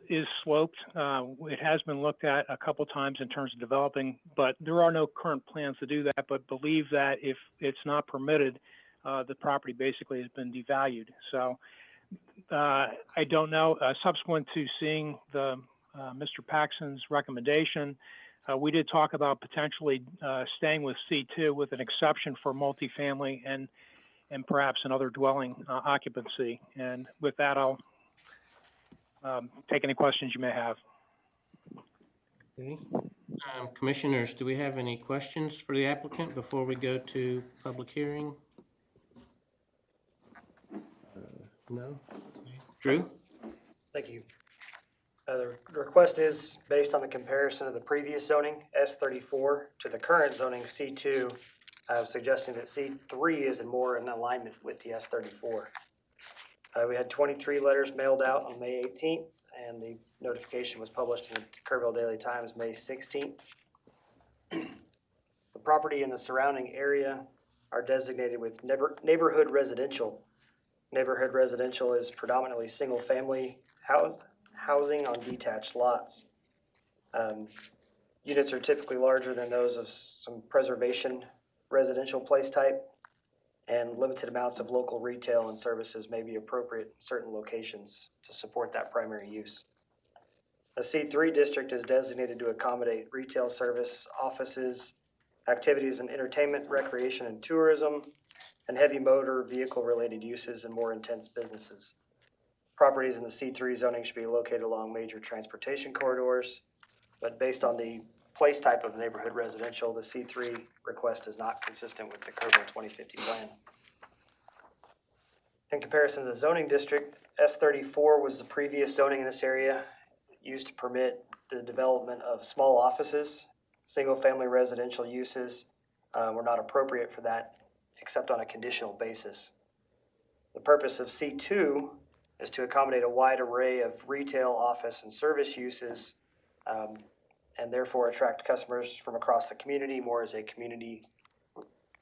is sloped, it has been looked at a couple times in terms of developing, but there are no current plans to do that, but believe that if it's not permitted, the property basically has been devalued. So I don't know. Subsequent to seeing the Mr. Paxton's recommendation, we did talk about potentially staying with C2 with an exception for multifamily and perhaps another dwelling occupancy. And with that, I'll take any questions you may have. Okay. Commissioners, do we have any questions for the applicant before we go to public hearing? No? Okay. Drew? Thank you. The request is based on the comparison of the previous zoning, S34, to the current zoning, C2, suggesting that C3 is more in alignment with the S34. We had 23 letters mailed out on May 18th, and the notification was published in the Kerrville Daily Times May 16th. The property and the surrounding area are designated with neighborhood residential. Neighborhood residential is predominantly single-family housing on detached lots. Units are typically larger than those of some preservation residential place type, and limited amounts of local retail and services may be appropriate in certain locations to support that primary use. A C3 district is designated to accommodate retail service, offices, activities and entertainment, recreation and tourism, and heavy motor vehicle-related uses and more intense businesses. Properties in the C3 zoning should be located along major transportation corridors, but based on the place type of neighborhood residential, the C3 request is not consistent with the Kerrville 2050 plan. In comparison to the zoning district, S34 was the previous zoning in this area used to permit the development of small offices. Single-family residential uses were not appropriate for that, except on a conditional basis. The purpose of C2 is to accommodate a wide array of retail, office, and service uses, and therefore attract customers from across the community more as a community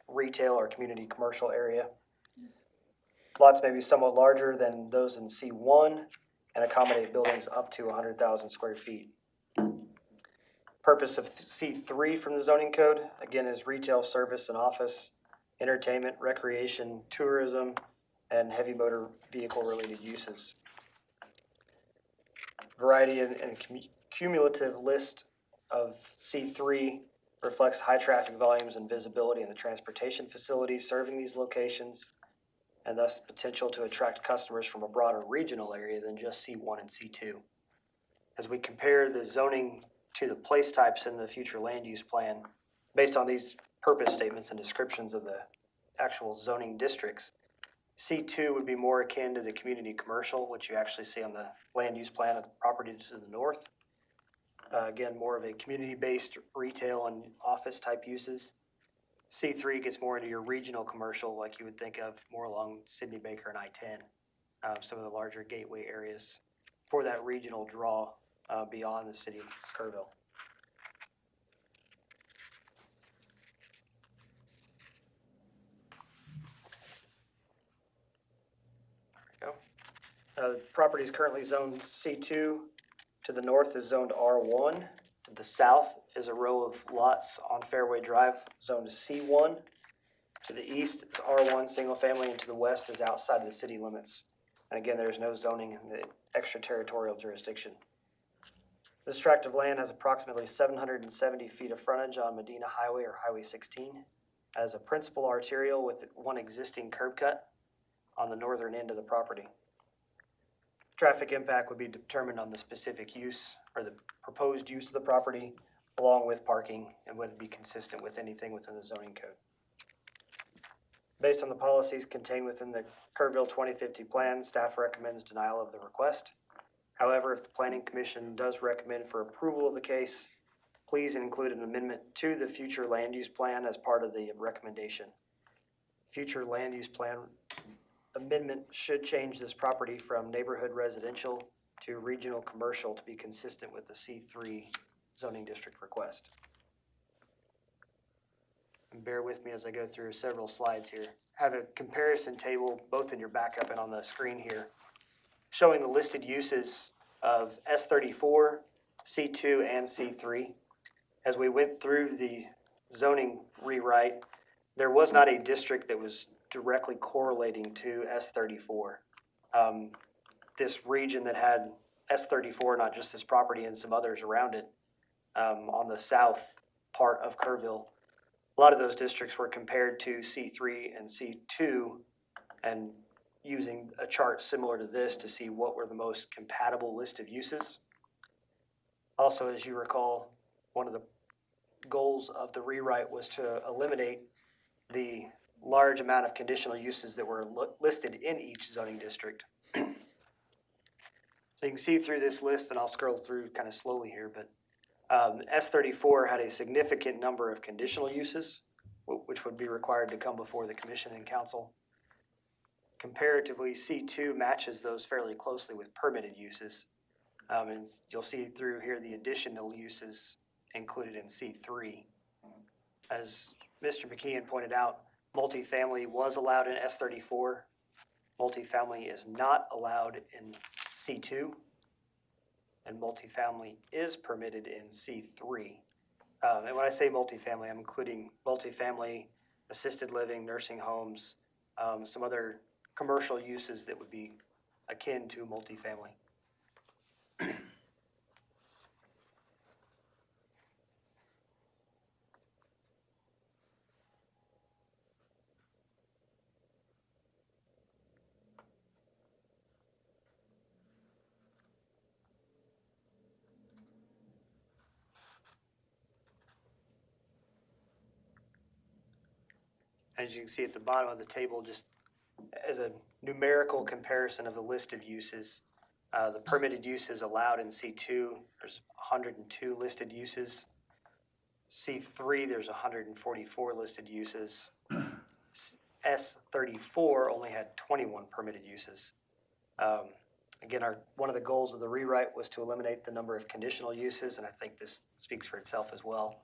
retail or community commercial area. Lots may be somewhat larger than those in C1 and accommodate buildings up to 100,000 square feet. Purpose of C3 from the zoning code, again, is retail, service, and office, entertainment, recreation, tourism, and heavy motor vehicle-related uses. Variety and cumulative list of C3 reflects high traffic volumes and visibility in the transportation facilities serving these locations, and thus potential to attract customers from a broader regional area than just C1 and C2. As we compare the zoning to the place types in the future land use plan, based on these purpose statements and descriptions of the actual zoning districts, C2 would be more akin to the community commercial, which you actually see on the land use plan of the property to the north. Again, more of a community-based retail and office type uses. C3 gets more into your regional commercial, like you would think of more along Sidney Baker and I-10, some of the larger gateway areas for that regional draw beyond the city of Kerrville. There we go. Property is currently zoned C2. To the north is zoned R1. To the south is a row of lots on Fairway Drive zoned C1. To the east is R1 single family, and to the west is outside of the city limits. And again, there is no zoning in the extraterritorial jurisdiction. This tract of land has approximately 770 feet of frontage on Medina Highway or Highway 16, as a principal arterial with one existing curb cut on the northern end of the property. Traffic impact would be determined on the specific use or the proposed use of the property, along with parking, and would be consistent with anything within the zoning code. Based on the policies contained within the Kerrville 2050 plan, staff recommends denial of the request. However, if the Planning Commission does recommend for approval of the case, please include an amendment to the future land use plan as part of the recommendation. Future land use plan amendment should change this property from neighborhood residential to regional commercial to be consistent with the C3 zoning district request. And bear with me as I go through several slides here. I have a comparison table both in your backup and on the screen here, showing the listed uses of S34, C2, and C3. As we went through the zoning rewrite, there was not a district that was directly correlating to S34. This region that had S34, not just this property and some others around it, on the south part of Kerrville, a lot of those districts were compared to C3 and C2 and using a chart similar to this to see what were the most compatible list of uses. Also, as you recall, one of the goals of the rewrite was to eliminate the large amount of conditional uses that were listed in each zoning district. So you can see through this list, and I'll scroll through kind of slowly here, but S34 had a significant number of conditional uses, which would be required to come before the commission and council. Comparatively, C2 matches those fairly closely with permitted uses. And you'll see through here the additional uses included in C3. As Mr. McKeon pointed out, multifamily was allowed in S34. Multifamily is not allowed in C2. And multifamily is permitted in C3. And when I say multifamily, I'm including multifamily, assisted living, nursing homes, some other commercial uses that would be akin to multifamily. As you can see at the bottom of the table, just as a numerical comparison of the list of uses, the permitted uses allowed in C2, there's 102 listed uses. C3, there's 144 listed uses. S34 only had 21 permitted uses. Again, one of the goals of the rewrite was to eliminate the number of conditional uses, and I think this speaks for itself as well.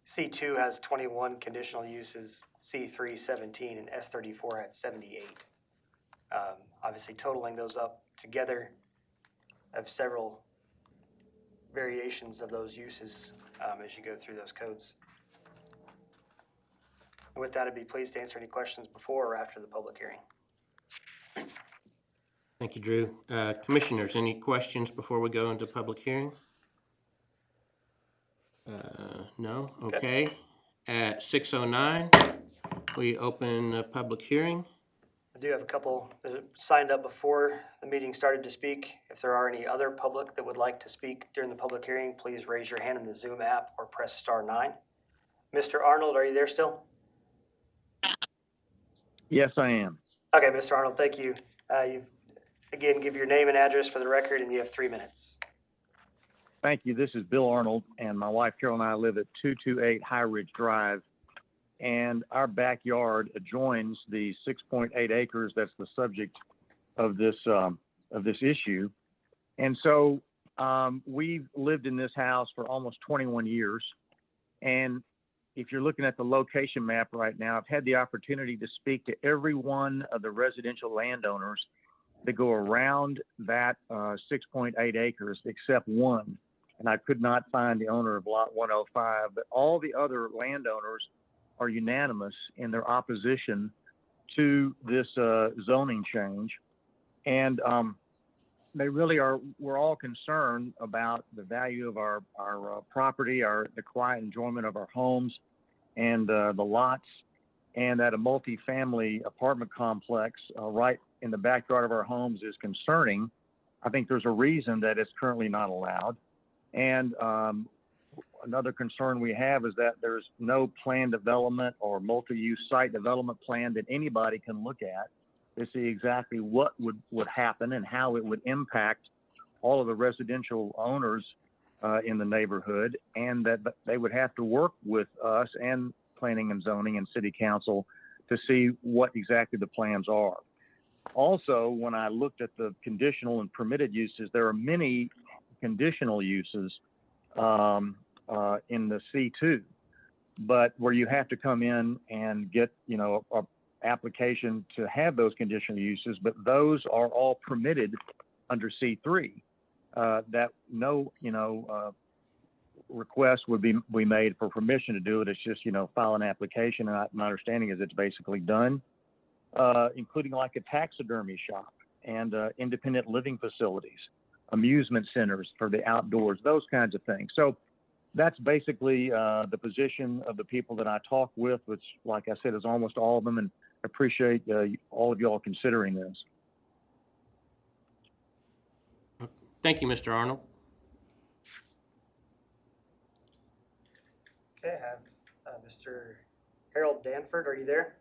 C2 has 21 conditional uses, C3 17, and S34 had 78. Obviously, totaling those up together, I have several variations of those uses as you go through those codes. And with that, I'd be pleased to answer any questions before or after the public hearing. Thank you, Drew. Commissioners, any questions before we go into public hearing? No? Okay. At 6:09, we open a public hearing. I do have a couple that signed up before the meeting started to speak. If there are any other public that would like to speak during the public hearing, please raise your hand in the Zoom app or press *9. Mr. Arnold, are you there still? Yes, I am. Okay, Mr. Arnold, thank you. Again, give your name and address for the record, and you have 3 minutes. Thank you. This is Bill Arnold, and my wife Carol and I live at 228 High Ridge Drive, and our backyard adjoins the 6.8 acres that's the subject of this issue. And so we've lived in this house for almost 21 years, and if you're looking at the location map right now, I've had the opportunity to speak to every one of the residential landowners that go around that 6.8 acres except one. And I could not find the owner of lot 105, but all the other landowners are unanimous in their opposition to this zoning change. And they really are, we're all concerned about the value of our property, the quiet enjoyment of our homes and the lots, and that a multifamily apartment complex right in the backyard of our homes is concerning. I think there's a reason that it's currently not allowed. And another concern we have is that there's no planned development or multi-use site development plan that anybody can look at to see exactly what would happen and how it would impact all of the residential owners in the neighborhood, and that they would have to work with us and planning and zoning and city council to see what exactly the plans are. Also, when I looked at the conditional and permitted uses, there are many conditional uses in the C2, but where you have to come in and get, a application to have those conditional uses, but those are all permitted under C3. That no, request would be made for permission to do it. It's just, file an application. And my understanding is it's basically done, including like a taxidermy shop and independent living facilities, amusement centers for the outdoors, those kinds of things. So that's basically the position of the people that I talk with, which, like I said, is almost all of them, and appreciate all of y'all considering this. Thank you, Mr. Arnold. Okay, I have Mr. Harold Danford. Are you there?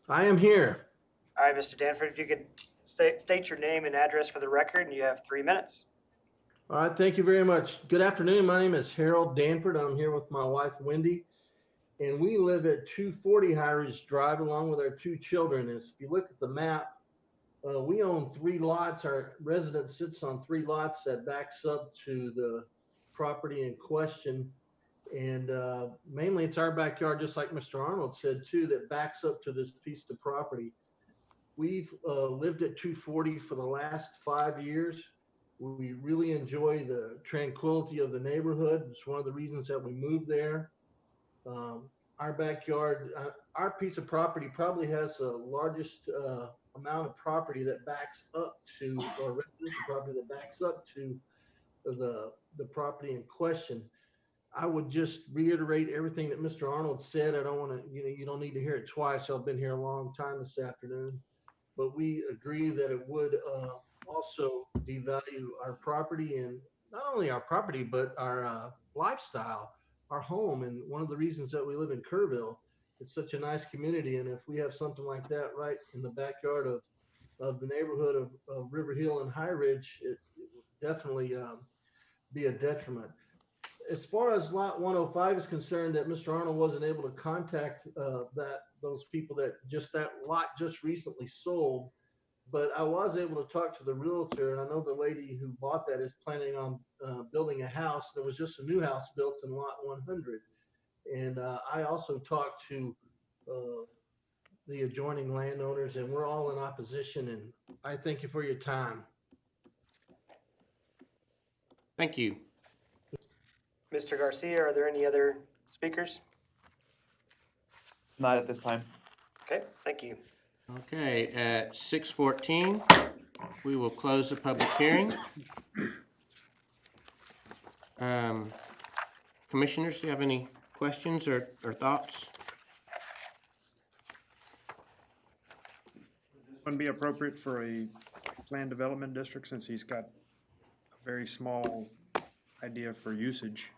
I am here. All right, Mr. Danford, if you could state your name and address for the record, and you have 3 minutes. All right, thank you very much. Good afternoon. My name is Harold Danford. I'm here with my wife, Wendy, and we live at 240 High Ridge Drive along with our 2 children. If you look at the map, we own 3 lots. Our residence sits on 3 lots that backs up to the property in question. And mainly it's our backyard, just like Mr. Arnold said too, that backs up to this piece of property. We've lived at 240 for the last 5 years. We really enjoy the tranquility of the neighborhood. It's one of the reasons that we moved there. Our backyard, our piece of property probably has the largest amount of property that backs up to, or residential property that backs up to the property in question. I would just reiterate everything that Mr. Arnold said. I don't want to, you don't need to hear it twice. I've been here a long time this afternoon, but we agree that it would also devalue our property, and not only our property, but our lifestyle, our home. And one of the reasons that we live in Kerrville, it's such a nice community. And if we have something like that right in the backyard of the neighborhood of River Hill and High Ridge, it would definitely be a detriment. As far as lot 105 is concerned, that Mr. Arnold wasn't able to contact those people that lot just recently sold, but I was able to talk to the realtor, and I know the lady who bought that is planning on building a house. There was just a new house built in lot 100, and I also talked to the adjoining landowners, and we're all in opposition. And I thank you for your time. Thank you. Mr. Garcia, are there any other speakers? Not at this time. Okay, thank you. Okay, at 6:14, we will close the public hearing. Commissioners, do you have any questions or thoughts? Wouldn't be appropriate for a planned development district since he's got a very small idea for usage.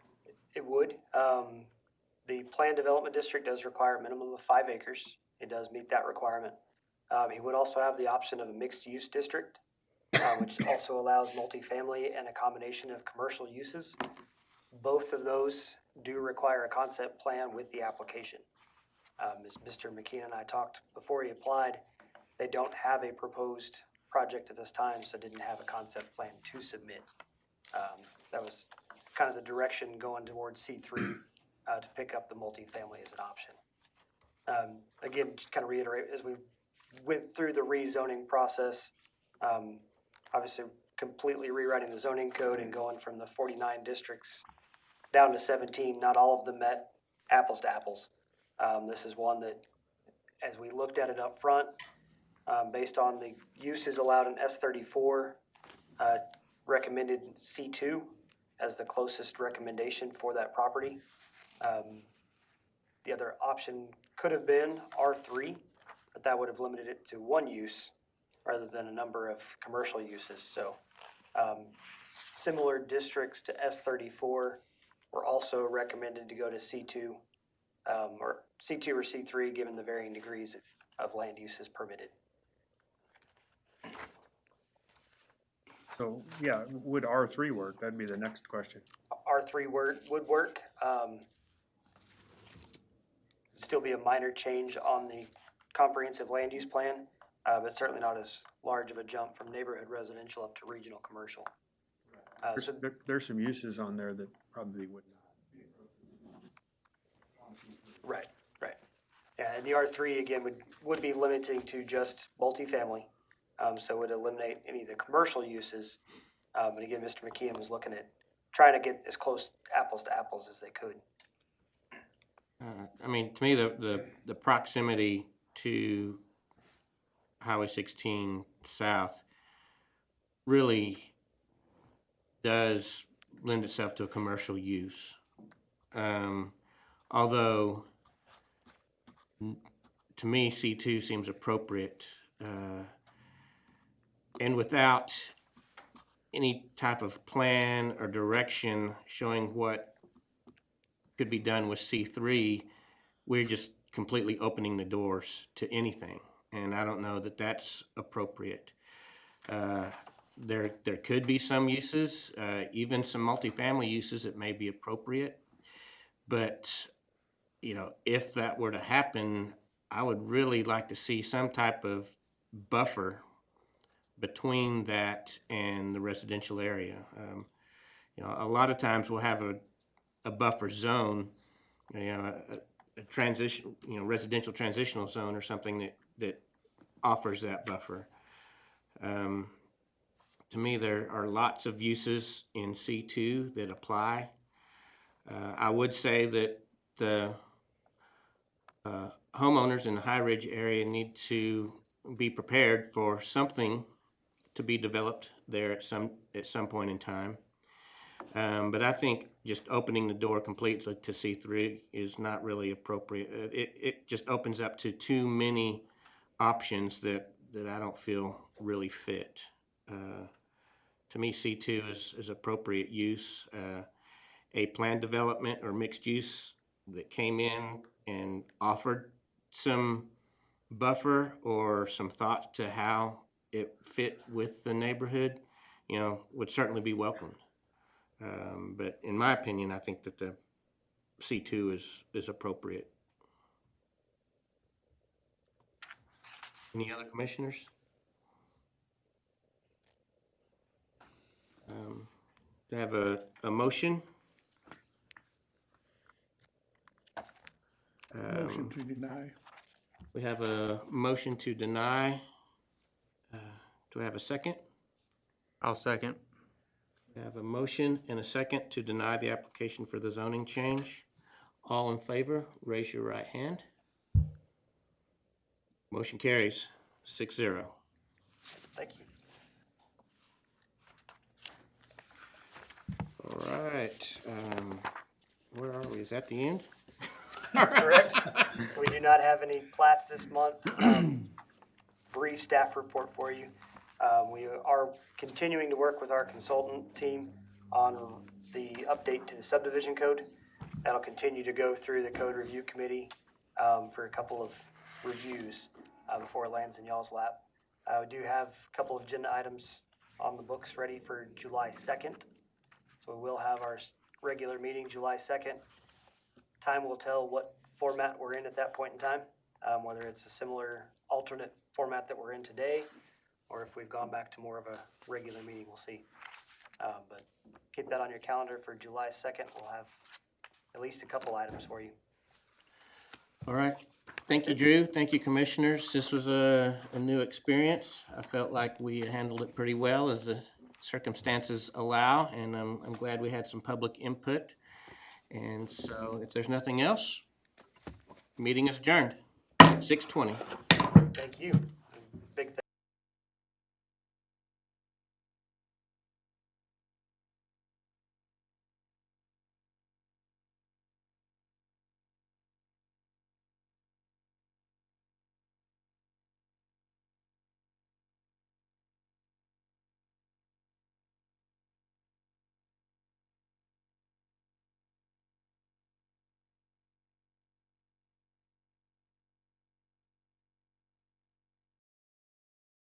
It would. The planned development district does require a minimum of 5 acres. It does meet that requirement. He would also have the option of a mixed-use district, which also allows multifamily and a combination of commercial uses. Both of those do require a concept plan with the application. As Mr. McKeon and I talked before he applied, they don't have a proposed project at this time, so didn't have a concept plan to submit. That was kind of the direction going towards C3 to pick up the multifamily as an option. Again, just kind of reiterate, as we went through the rezoning process, obviously completely rewriting the zoning code and going from the 49 districts down to 17, not all of them met apples to apples. This is one that, as we looked at it up front, based on the uses allowed in S34, recommended C2 as the closest recommendation for that property. The other option could have been R3, but that would have limited it to one use rather than a number of commercial uses. So similar districts to S34 were also recommended to go to C2 or C2 or C3, given the varying degrees of land uses permitted. So, yeah, would R3 work? That'd be the next question. R3 would work. Still be a minor change on the comprehensive land use plan, but certainly not as large of a jump from neighborhood residential up to regional commercial. There's some uses on there that probably would not. Right. Yeah, and the R3 again would be limiting to just multifamily, so it would eliminate any of the commercial uses. And again, Mr. McKeon was looking at trying to get as close apples to apples as they could. I mean, to me, the proximity to Highway 16 South really does lend itself to a commercial use. Although, to me, C2 seems appropriate. And without any type of plan or direction showing what could be done with C3, we're just completely opening the doors to anything. And I don't know that that's appropriate. There could be some uses, even some multifamily uses that may be appropriate. But, you know, if that were to happen, I would really like to see some type of buffer between that and the residential area. You know, a lot of times we'll have a buffer zone, you know, a transition, you know, residential transitional zone or something that offers that buffer. To me, there are lots of uses in C2 that apply. I would say that the homeowners in the High Ridge area need to be prepared for something to be developed there at some point in time. But I think just opening the door completely to C3 is not really appropriate. It just opens up to too many options that I don't feel really fit. To me, C2 is appropriate use. A planned development or mixed use that came in and offered some buffer or some thought to how it fit with the neighborhood, you know, would certainly be welcomed. But in my opinion, I think that the C2 is appropriate. Any other commissioners? Do I have a motion? Motion to deny. We have a motion to deny. Do I have a second? I'll second. We have a motion and a second to deny the application for the zoning change. All in favor, raise your right hand. Motion carries 6-0. Thank you. All right. Where are we? Is that the end? That's correct. We do not have any plats this month. Brief staff report for you. We are continuing to work with our consultant team on the update to the subdivision code. That'll continue to go through the code review committee for a couple of reviews before it lands in y'all's lap. We do have a couple of agenda items on the books ready for July 2nd. So we will have our regular meeting July 2nd. Time will tell what format we're in at that point in time, whether it's a similar alternate format that we're in today, or if we've gone back to more of a regular meeting, we'll see. But keep that on your calendar for July 2nd. We'll have at least a couple items for you. All right. Thank you, Drew. Thank you, commissioners. This was a new experience. I felt like we handled it pretty well as the circumstances allow, and I'm glad we had some public input. And so if there's nothing else, meeting is adjourned at 6:20. Thank you.